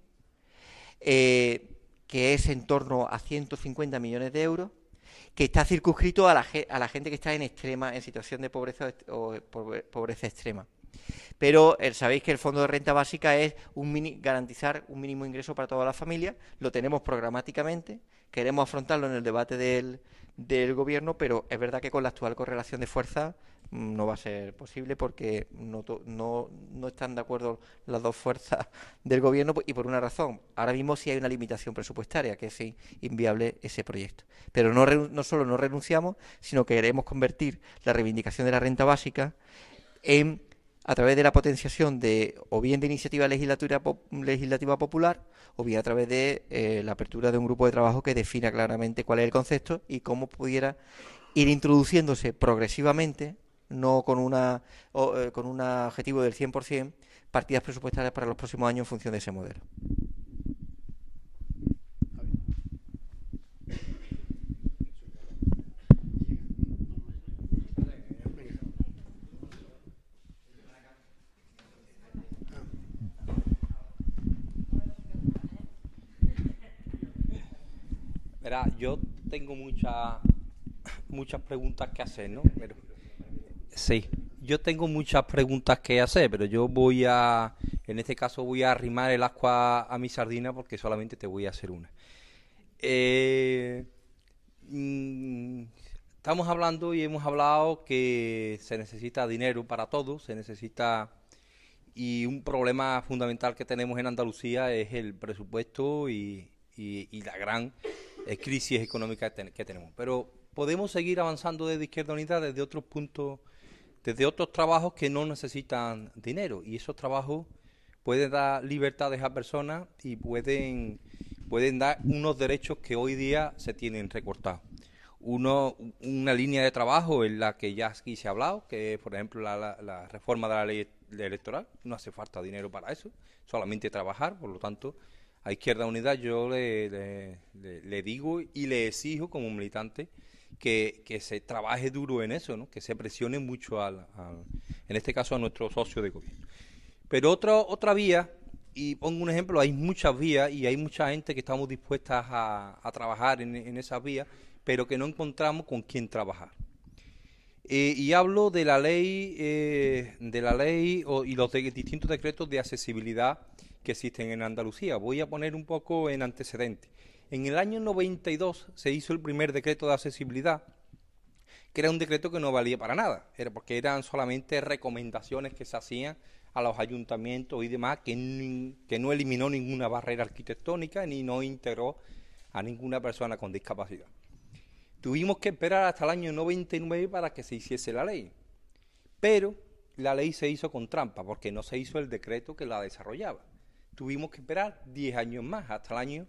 que es en torno a 150 millones de euros, que está circunscrito a la gente que está en situación de pobreza o pobreza extrema. Pero sabéis que el fondo de renta básica es garantizar un mínimo ingreso para toda la familia. Lo tenemos programáticamente, queremos afrontarlo en el debate del gobierno, pero es verdad que con la actual correlación de fuerzas no va a ser posible, porque no están de acuerdo las dos fuerzas del gobierno, y por una razón: ahora mismo sí hay una limitación presupuestaria, que es inviable ese proyecto. Pero no solo no renunciamos, sino que queremos convertir la reivindicación de la renta básica a través de la potenciación o bien de iniciativa legislativa popular, o bien a través de la apertura de un grupo de trabajo que defina claramente cuál es el concepto y cómo pudiera ir introduciéndose progresivamente, no con un objetivo del 100%, partidas presupuestarias para los próximos años en función de ese modelo. Verá, yo tengo muchas preguntas que hacer, ¿no? Pero, sí, yo tengo muchas preguntas que hacer, pero en este caso voy a arrimar el ascua a mi sardina, porque solamente te voy a hacer una. Estamos hablando y hemos hablado que se necesita dinero para todo, y un problema fundamental que tenemos en Andalucía es el presupuesto y la gran crisis económica que tenemos. Pero podemos seguir avanzando desde Izquierda Unida desde otros puntos, desde otros trabajos que no necesitan dinero, y esos trabajos pueden dar libertades a personas y pueden dar unos derechos que hoy día se tienen recortados. Una línea de trabajo en la que ya aquí se ha hablado, que es, por ejemplo, la reforma de la ley electoral. No hace falta dinero para eso, solamente trabajar. Por lo tanto, a Izquierda Unida yo le digo y le exijo como militante que se trabaje duro en eso, ¿no? Que se presione mucho en este caso a nuestro socio de gobierno. Pero otra vía, y pongo un ejemplo, hay muchas vías y hay mucha gente que estamos dispuestas a trabajar en esas vías, pero que no encontramos con quién trabajar. Y hablo de la ley y los distintos decretos de accesibilidad que existen en Andalucía. Voy a poner un poco en antecedentes. En el año 92 se hizo el primer decreto de accesibilidad, que era un decreto que no valía para nada, porque eran solamente recomendaciones que se hacían a los ayuntamientos y demás, que no eliminó ninguna barrera arquitectónica ni no integró a ninguna persona con discapacidad. Tuvimos que esperar hasta el año 99 para que se hiciese la ley, pero la ley se hizo con trampa, porque no se hizo el decreto que la desarrollaba. Tuvimos que esperar 10 años más, hasta el año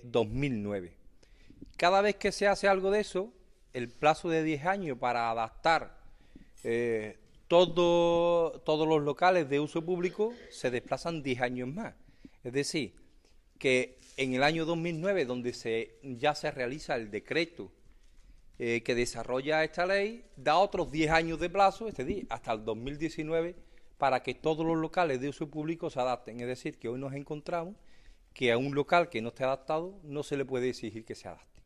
2009. Cada vez que se hace algo de eso, el plazo de 10 años para adaptar todos los locales de uso público se desplazan 10 años más. Es decir, que en el año 2009, donde ya se realiza el decreto que desarrolla esta ley, da otros 10 años de plazo, es decir, hasta el 2019, para que todos los locales de uso público se adapten. Es decir, que hoy nos encontramos que a un local que no esté adaptado no se le puede exigir que se adapte.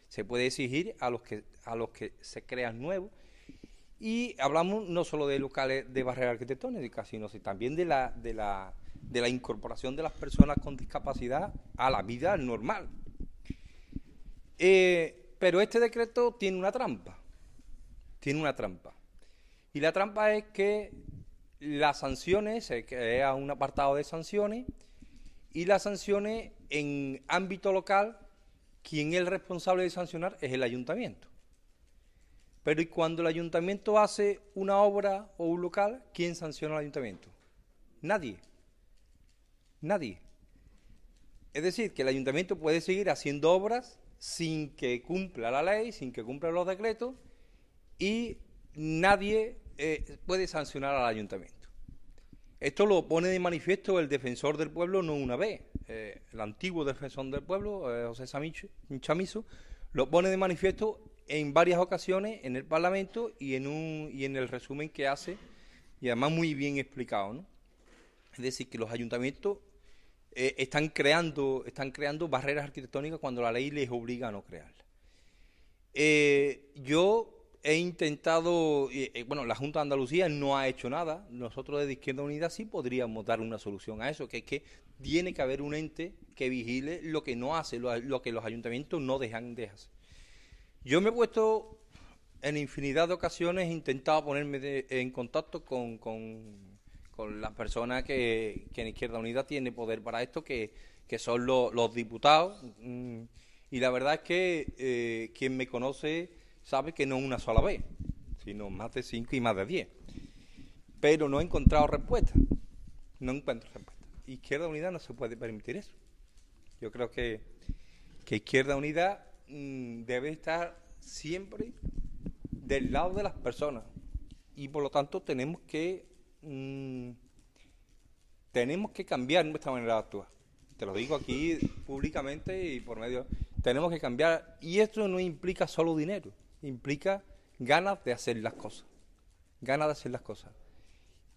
Se puede exigir a los que se crean nuevos. Y hablamos no solo de locales de barrera arquitectónica, sino también de de la incorporación de las personas con discapacidad a la vida normal. Pero este decreto tiene una trampa. Y la trampa es que las sanciones, se crea un apartado de sanciones, y las sanciones en ámbito local, quien es el responsable de sancionar es el ayuntamiento. Pero ¿y cuando el ayuntamiento hace una obra o un local, quién sanciona al ayuntamiento? Nadie. Es decir, que el ayuntamiento puede seguir haciendo obras sin que cumpla la ley, sin que cumpla los decretos, y nadie puede sancionar al ayuntamiento. Esto lo pone de manifiesto el defensor del pueblo no una vez. El antiguo defensor del pueblo, José Chamizo, lo pone de manifiesto en varias ocasiones en el Parlamento y en el resumen que hace, y además muy bien explicado, ¿no? Es decir, que los ayuntamientos están creando barreras arquitectónicas cuando la ley les obliga a no crearlas. Yo he intentado, bueno, la Junta de Andalucía no ha hecho nada. Nosotros desde Izquierda Unida sí podríamos dar una solución a eso, que es que tiene que haber un ente que vigile lo que no hace, lo que los ayuntamientos no dejan de hacer. Yo me he puesto en infinidad de ocasiones, he intentado ponerme en contacto con las personas que en Izquierda Unida tiene poder para esto, que son los diputados, y la verdad es que quien me conoce sabe que no una sola vez, sino más de 5 y más de 10. Pero no he encontrado respuesta. Izquierda Unida no se puede permitir eso. Yo creo que Izquierda Unida debe estar siempre del lado de las personas, y por lo tanto tenemos que cambiar nuestra manera de actuar. Te lo digo aquí públicamente y por medio. Tenemos que cambiar, y esto no implica solo dinero, implica ganas de hacer las cosas.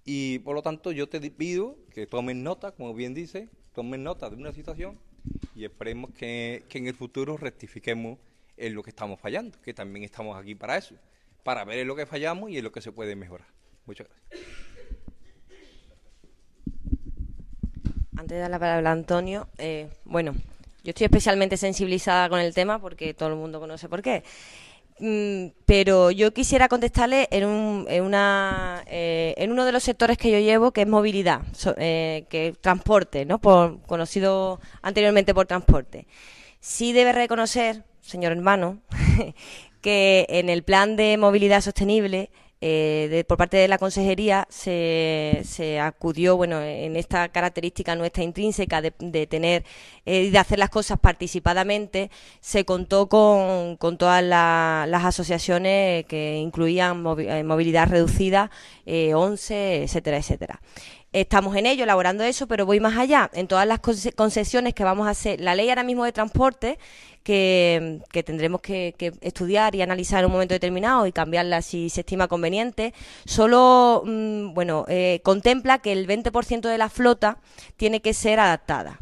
Y por lo tanto yo te pido que tomen nota, como bien dice, tomen nota de una situación, y esperemos que en el futuro rectifiquemos en lo que estamos fallando, que también estamos aquí para eso, para ver en lo que fallamos y en lo que se puede mejorar. Muchas gracias. Antes de dar la palabra a Antonio, bueno, yo estoy especialmente sensibilizada con el tema porque todo el mundo conoce por qué. Pero yo quisiera contestarle en uno de los sectores que yo llevo, que es movilidad, que es transporte, ¿no? Conocido anteriormente por transporte. Sí debe reconocer, señor hermano, que en el plan de movilidad sostenible, por parte de la Consejería se acudió, bueno, en esta característica nuestra intrínseca de tener de hacer las cosas participadamente, se contó con todas las asociaciones que incluían movilidad reducida, 11, etcétera, etcétera. Estamos en ello, elaborando eso, pero voy más allá. En todas las concesiones que vamos a hacer, la ley ahora mismo de transporte, que tendremos que estudiar y analizar en un momento determinado y cambiarla si se estima conveniente, solo contempla que el 20% de la flota tiene que ser adaptada.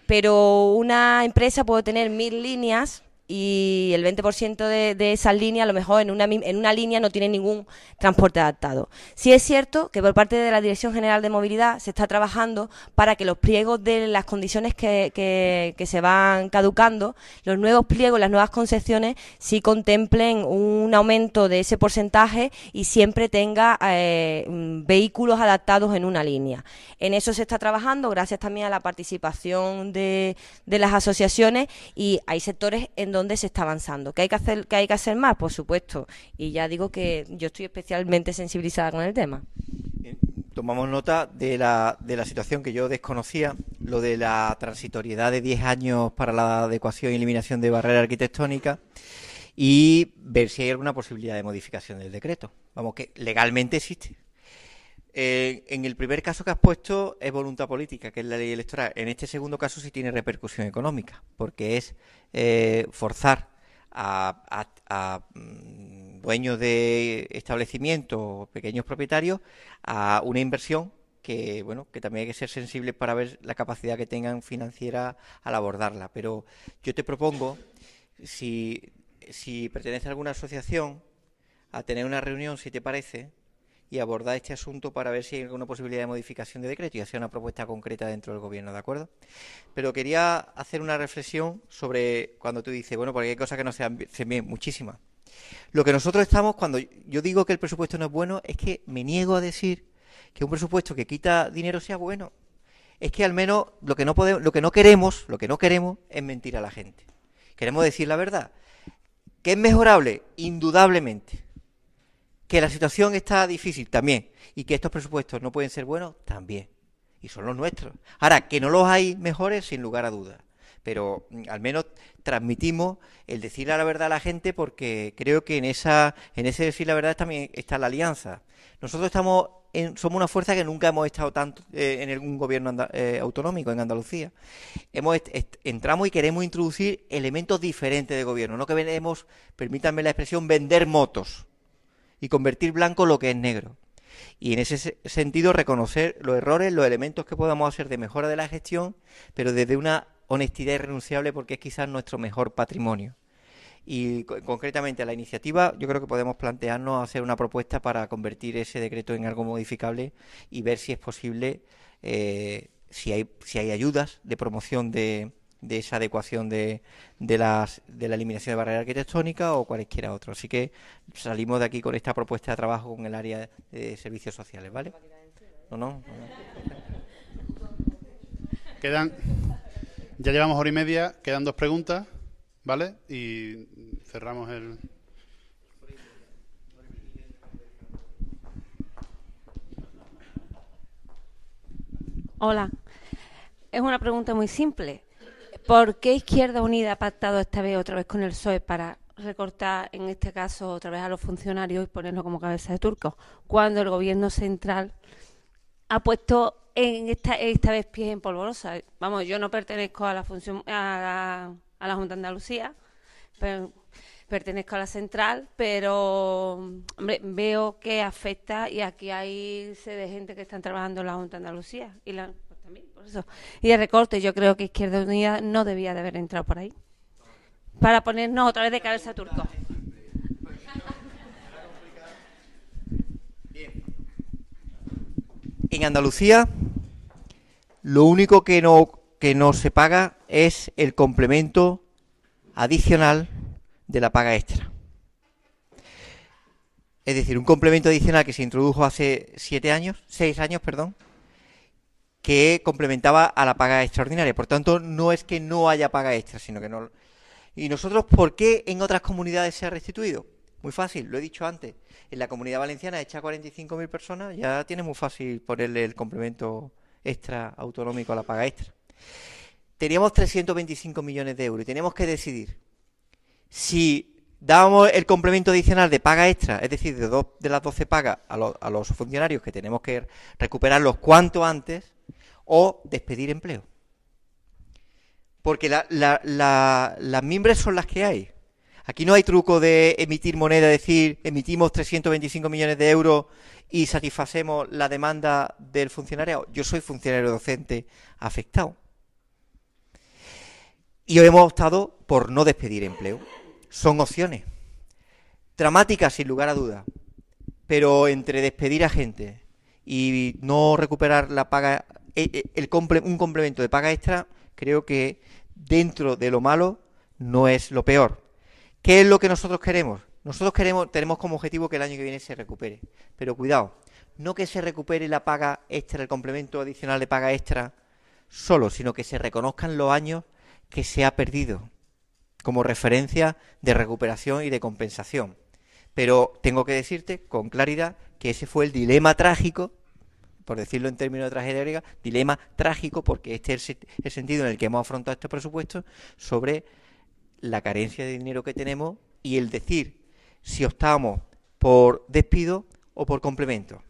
Pero una empresa puede tener 1000 líneas y el 20% de esas líneas, a lo mejor en una línea no tiene ningún transporte adaptado. Sí es cierto que por parte de la Dirección General de Movilidad se está trabajando para que los pliegos de las condiciones que se van caducando, los nuevos pliegos, las nuevas concesiones, sí contemplen un aumento de ese porcentaje y siempre tenga vehículos adaptados en una línea. En eso se está trabajando, gracias también a la participación de las asociaciones, y hay sectores en donde se está avanzando. ¿Qué hay que hacer más? Por supuesto. Y ya digo que yo estoy especialmente sensibilizada con el tema. Tomamos nota de la situación que yo desconocía, lo de la transitoriedad de 10 años para la adecuación y eliminación de barreras arquitectónicas, y ver si hay alguna posibilidad de modificación del decreto. Vamos, que legalmente existe. En el primer caso que has puesto es voluntad política, que es la ley electoral. En este segundo caso sí tiene repercusión económica, porque es forzar a dueños de establecimientos o pequeños propietarios a una inversión que, bueno, que también hay que ser sensibles para ver la capacidad que tengan financiera al abordarla. Pero yo te propongo, si pertenece a alguna asociación, a tener una reunión, si te parece, y abordar este asunto para ver si hay alguna posibilidad de modificación de decreto y hacer una propuesta concreta dentro del Gobierno, ¿de acuerdo? Pero quería hacer una reflexión sobre cuando tú dices, bueno, porque hay cosas que no se hacen bien, muchísimas. Lo que nosotros estamos, cuando yo digo que el presupuesto no es bueno, es que me niego a decir que un presupuesto que quita dinero sea bueno. Es que al menos lo que no queremos es mentir a la gente. Queremos decir la verdad. ¿Que es mejorable? Indudablemente. ¿Que la situación está difícil? También. ¿Y que estos presupuestos no pueden ser buenos? También. Y son los nuestros. Ahora, que no los hay mejores, sin lugar a dudas. Pero al menos transmitimos el decir la verdad a la gente, porque creo que en ese decir la verdad también está la alianza. Nosotros somos una fuerza que nunca hemos estado tanto en algún gobierno autonómico en Andalucía. Entramos y queremos introducir elementos diferentes de gobierno. No que queremos, permítanme la expresión, vender motos y convertir blanco lo que es negro. Y en ese sentido reconocer los errores, los elementos que podamos hacer de mejora de la gestión, pero desde una honestidad irrenunciable, porque es quizás nuestro mejor patrimonio. Y concretamente la iniciativa, yo creo que podemos plantearnos hacer una propuesta para convertir ese decreto en algo modificable y ver si es posible, si hay ayudas de promoción de esa adecuación de la eliminación de barreras arquitectónicas o cualesquiera otro. Así que salimos de aquí con esta propuesta de trabajo con el área de servicios sociales, ¿vale? ¿No? Ya llevamos hora y media, quedan 2 preguntas, ¿vale? Y cerramos el... Hola, es una pregunta muy simple. ¿Por qué Izquierda Unida ha pactado esta vez otra vez con el PSOE para recortar, en este caso, otra vez a los funcionarios y ponerlo como cabeza de turco, cuando el Gobierno central ha puesto esta vez pies en polvorosa? Vamos, yo no pertenezco a la Junta de Andalucía, pero pertenezco a la central, pero hombre, veo que afecta, y aquí hay sede de gente que están trabajando en la Junta de Andalucía y pues también por eso. Y el recorte, yo creo que Izquierda Unida no debía de haber entrado por ahí para ponernos otra vez de cabeza a turco. En Andalucía, lo único que no se paga es el complemento adicional de la paga extra. Es decir, un complemento adicional que se introdujo hace 6 años, que complementaba a la paga extraordinaria. Por tanto, no es que no haya paga extra, sino que no. ¿Y nosotros por qué en otras comunidades se ha restituido? Muy fácil, lo he dicho antes. En la Comunidad Valenciana, hecha 45.000 personas, ya tiene muy fácil ponerle el complemento extra autonómico a la paga extra. Teníamos 325 millones de euros y teníamos que decidir si dábamos el complemento adicional de paga extra, es decir, de las 12 pagas a los funcionarios, que tenemos que recuperarlos cuanto antes, o despedir empleo. Porque las mimbres son las que hay. Aquí no hay truco de emitir moneda, decir, emitimos 325 millones de euros y satisfacemos la demanda del funcionario. Yo soy funcionario docente afectado. Y hoy hemos optado por no despedir empleo. Son opciones dramáticas, sin lugar a dudas, pero entre despedir a gente y no recuperar la paga, un complemento de paga extra, creo que dentro de lo malo no es lo peor. ¿Qué es lo que nosotros queremos? Tenemos como objetivo que el año que viene se recupere, pero cuidado, no que se recupere la paga extra, el complemento adicional de paga extra solo, sino que se reconozcan los años que se ha perdido como referencia de recuperación y de compensación. Pero tengo que decirte con claridad que ese fue el dilema trágico, por decirlo en términos de tragedia griega, dilema trágico, porque este es el sentido en el que hemos afrontado estos presupuestos, sobre la carencia de dinero que tenemos y el decir si optamos por despido o por complemento.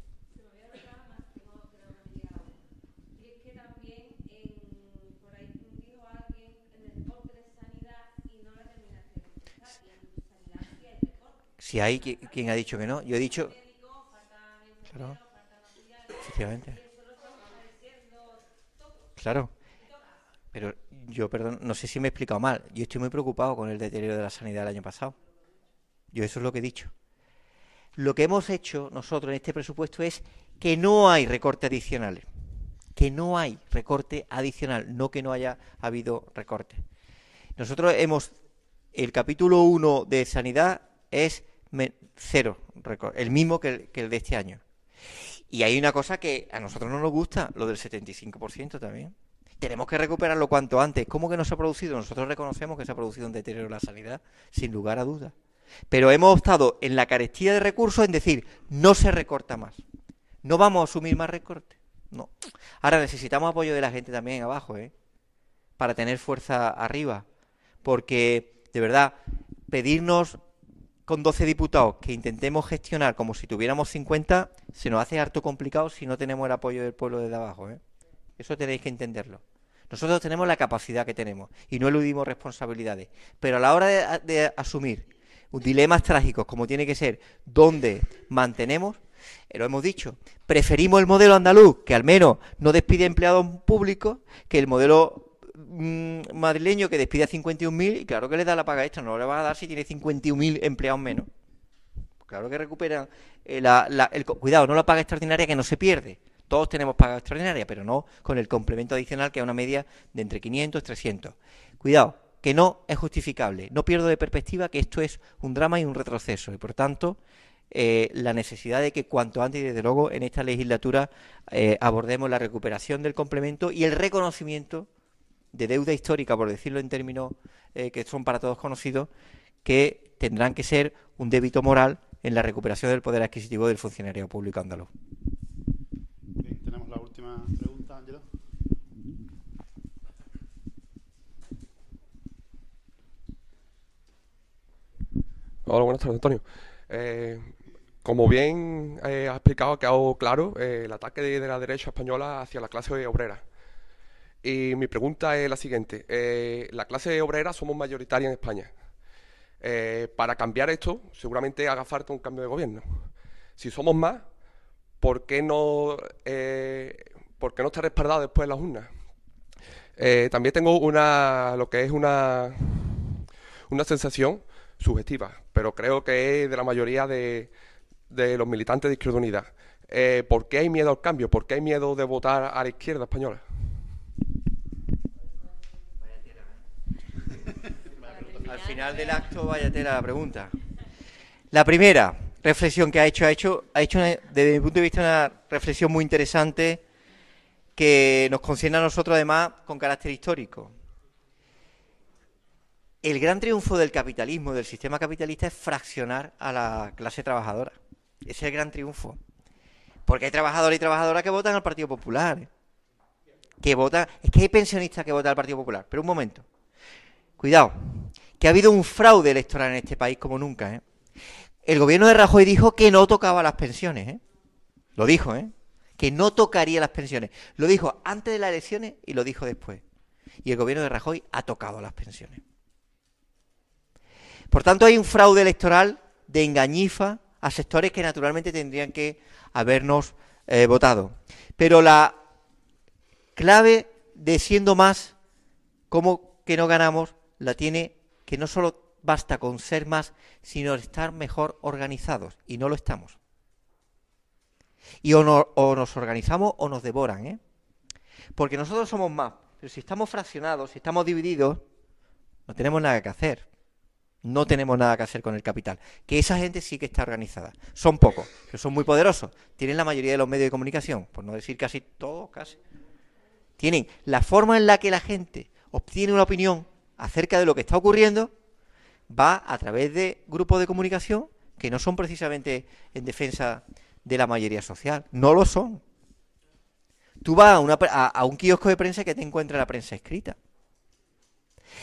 Si hay quien ha dicho que no, yo he dicho... Claro, efectivamente. Claro. Pero yo, perdón, no sé si me he explicado mal. Yo estoy muy preocupado con el deterioro de la sanidad del año pasado. Yo eso es lo que he dicho. lo que hemos hecho nosotros en este presupuesto es que no hay recortes adicionales. Que no hay recorte adicional, no que no haya habido recortes. Nosotros el capítulo 1 de sanidad es cero recorte, el mismo que el de este año. Y hay una cosa que a nosotros no nos gusta, lo del 75% también. Tenemos que recuperarlo cuanto antes. ¿Cómo que no se ha producido? Nosotros reconocemos que se ha producido un deterioro de la sanidad, sin lugar a dudas. Pero hemos optado en la carestía de recursos en decir, no se recorta más. No vamos a asumir más recortes. No. Ahora necesitamos apoyo de la gente también abajo, para tener fuerza arriba. Porque, de verdad, pedirnos con 12 diputados que intentemos gestionar como si tuviéramos 50, se nos hace harto complicado si no tenemos el apoyo del pueblo desde abajo. Eso tenéis que entenderlo. Nosotros tenemos la capacidad que tenemos y no eludimos responsabilidades. Pero a la hora de asumir dilemas trágicos como tiene que ser dónde mantenemos, lo hemos dicho, preferimos el modelo andaluz, que al menos no despide empleados públicos, que el modelo madrileño que despide a 51.000 y claro que le da la paga extra, no le va a dar si tiene 51.000 empleados menos. Claro que recuperan cuidado, no la paga extraordinaria que no se pierde. Todos tenemos paga extraordinaria, pero no con el complemento adicional que es una media de entre 500 y 300. Cuidado, que no es justificable. No pierdo de perspectiva que esto es un drama y un retroceso y por tanto la necesidad de que cuanto antes y desde luego en esta legislatura abordemos la recuperación del complemento y el reconocimiento de deuda histórica, por decirlo en términos que son para todos conocidos, que tendrán que ser un débito moral en la recuperación del poder adquisitivo del funcionario público andaluz. Bien, tenemos la última pregunta, Ángelo. Hola, buenas tardes, Antonio. Como bien ha explicado, ha quedado claro el ataque de la derecha española hacia la clase obrera. Y mi pregunta es la siguiente. La clase obrera somos mayoritaria en España. Para cambiar esto, seguramente haga falta un cambio de gobierno. Si somos más, ¿por qué no está respaldado después en las urnas? También tengo lo que es una sensación subjetiva, pero creo que es de la mayoría de los militantes de Izquierda Unida. ¿Por qué hay miedo al cambio? ¿Por qué hay miedo de votar a la izquierda española? Al final del acto, vaya tela la pregunta. La primera reflexión que ha hecho desde mi punto de vista una reflexión muy interesante que nos concierne a nosotros además con carácter histórico. El gran triunfo del capitalismo, del sistema capitalista, es fraccionar a la clase trabajadora. Ese es el gran triunfo. Porque hay trabajadores y trabajadoras que votan al Partido Popular. Es que hay pensionistas que votan al Partido Popular. Pero un momento. Cuidado. Que ha habido un fraude electoral en este país como nunca. El gobierno de Rajoy dijo que no tocaba las pensiones. Lo dijo, que no tocaría las pensiones. Lo dijo antes de las elecciones y lo dijo después. Y el gobierno de Rajoy ha tocado las pensiones. Por tanto, hay un fraude electoral de engañifa a sectores que naturalmente tendrían que habernos votado. Pero la clave de siendo más, como que no ganamos, la tiene que no solo basta con ser más, sino estar mejor organizados. Y no lo estamos. Y o nos organizamos o nos devoran, Porque nosotros somos más. Pero si estamos fraccionados, si estamos divididos, no tenemos nada que hacer. No tenemos nada que hacer con el capital. Que esa gente sí que está organizada. Son pocos, pero son muy poderosos. Tienen la mayoría de los medios de comunicación, por no decir casi todos, casi. Tienen la forma en la que la gente obtiene una opinión acerca de lo que está ocurriendo, va a través de grupos de comunicación que no son precisamente en defensa de la mayoría social. No lo son. Tú vas a un kiosco de prensa que te encuentra la prensa escrita.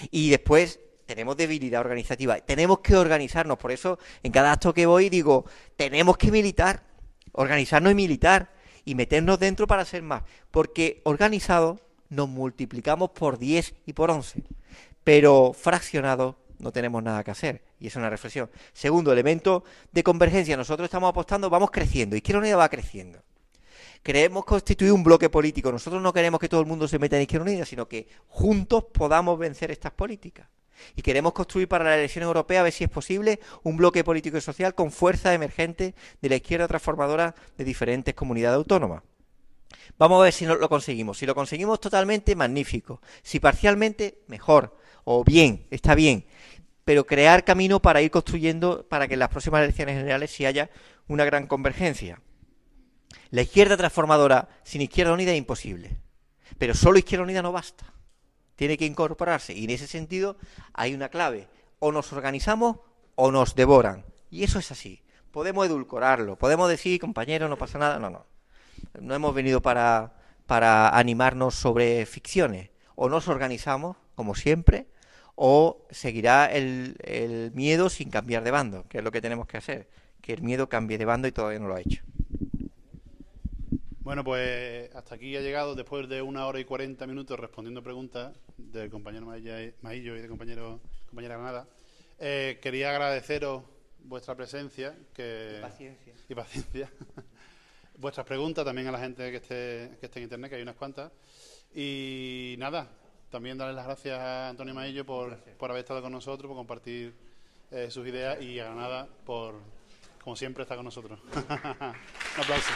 Y después tenemos debilidad organizativa, tenemos que organizarnos, por eso en cada acto que voy digo, tenemos que militar, organizarnos y militar, y meternos dentro para ser más, porque organizados nos multiplicamos por 10 y por 11, pero fraccionados no tenemos nada que hacer, y es una reflexión. Segundo elemento de convergencia, nosotros estamos apostando, vamos creciendo, Izquierda Unida va creciendo. Queremos constituir un bloque político, nosotros no queremos que todo el mundo se meta en Izquierda Unida, sino que juntos podamos vencer estas políticas. Y queremos construir para las elecciones europeas, a ver si es posible, un bloque político y social con fuerza emergente de la izquierda transformadora de diferentes comunidades autónomas. Vamos a ver si lo conseguimos. Si lo conseguimos totalmente, magnífico. Si parcialmente, mejor. O bien, está bien. Pero crear camino para ir construyendo, para que en las próximas elecciones generales sí haya una gran convergencia. La izquierda transformadora sin Izquierda Unida es imposible. Pero solo Izquierda Unida no basta. Tiene que incorporarse. Y en ese sentido hay una clave. O nos organizamos o nos devoran. Y eso es así. Podemos edulcorarlo. Podemos decir, compañeros, no pasa nada. No. No hemos venido para animarnos sobre ficciones. O nos organizamos, como siempre, o seguirá el miedo sin cambiar de bando, que es lo que tenemos que hacer. Que el miedo cambie de bando y todavía no lo ha hecho. Bueno, pues hasta aquí ha llegado, después de 1 hora y 40 minutos respondiendo preguntas del compañero Maillo y de compañera Granada. Quería agradeceros vuestra presencia y paciencia. Vuestras preguntas también a la gente que esté en internet, que hay unas cuantas. Y nada, también darles las gracias a Antonio Maillo por haber estado con nosotros, por compartir sus ideas, y a Granada por, como siempre, estar con nosotros. Un aplauso.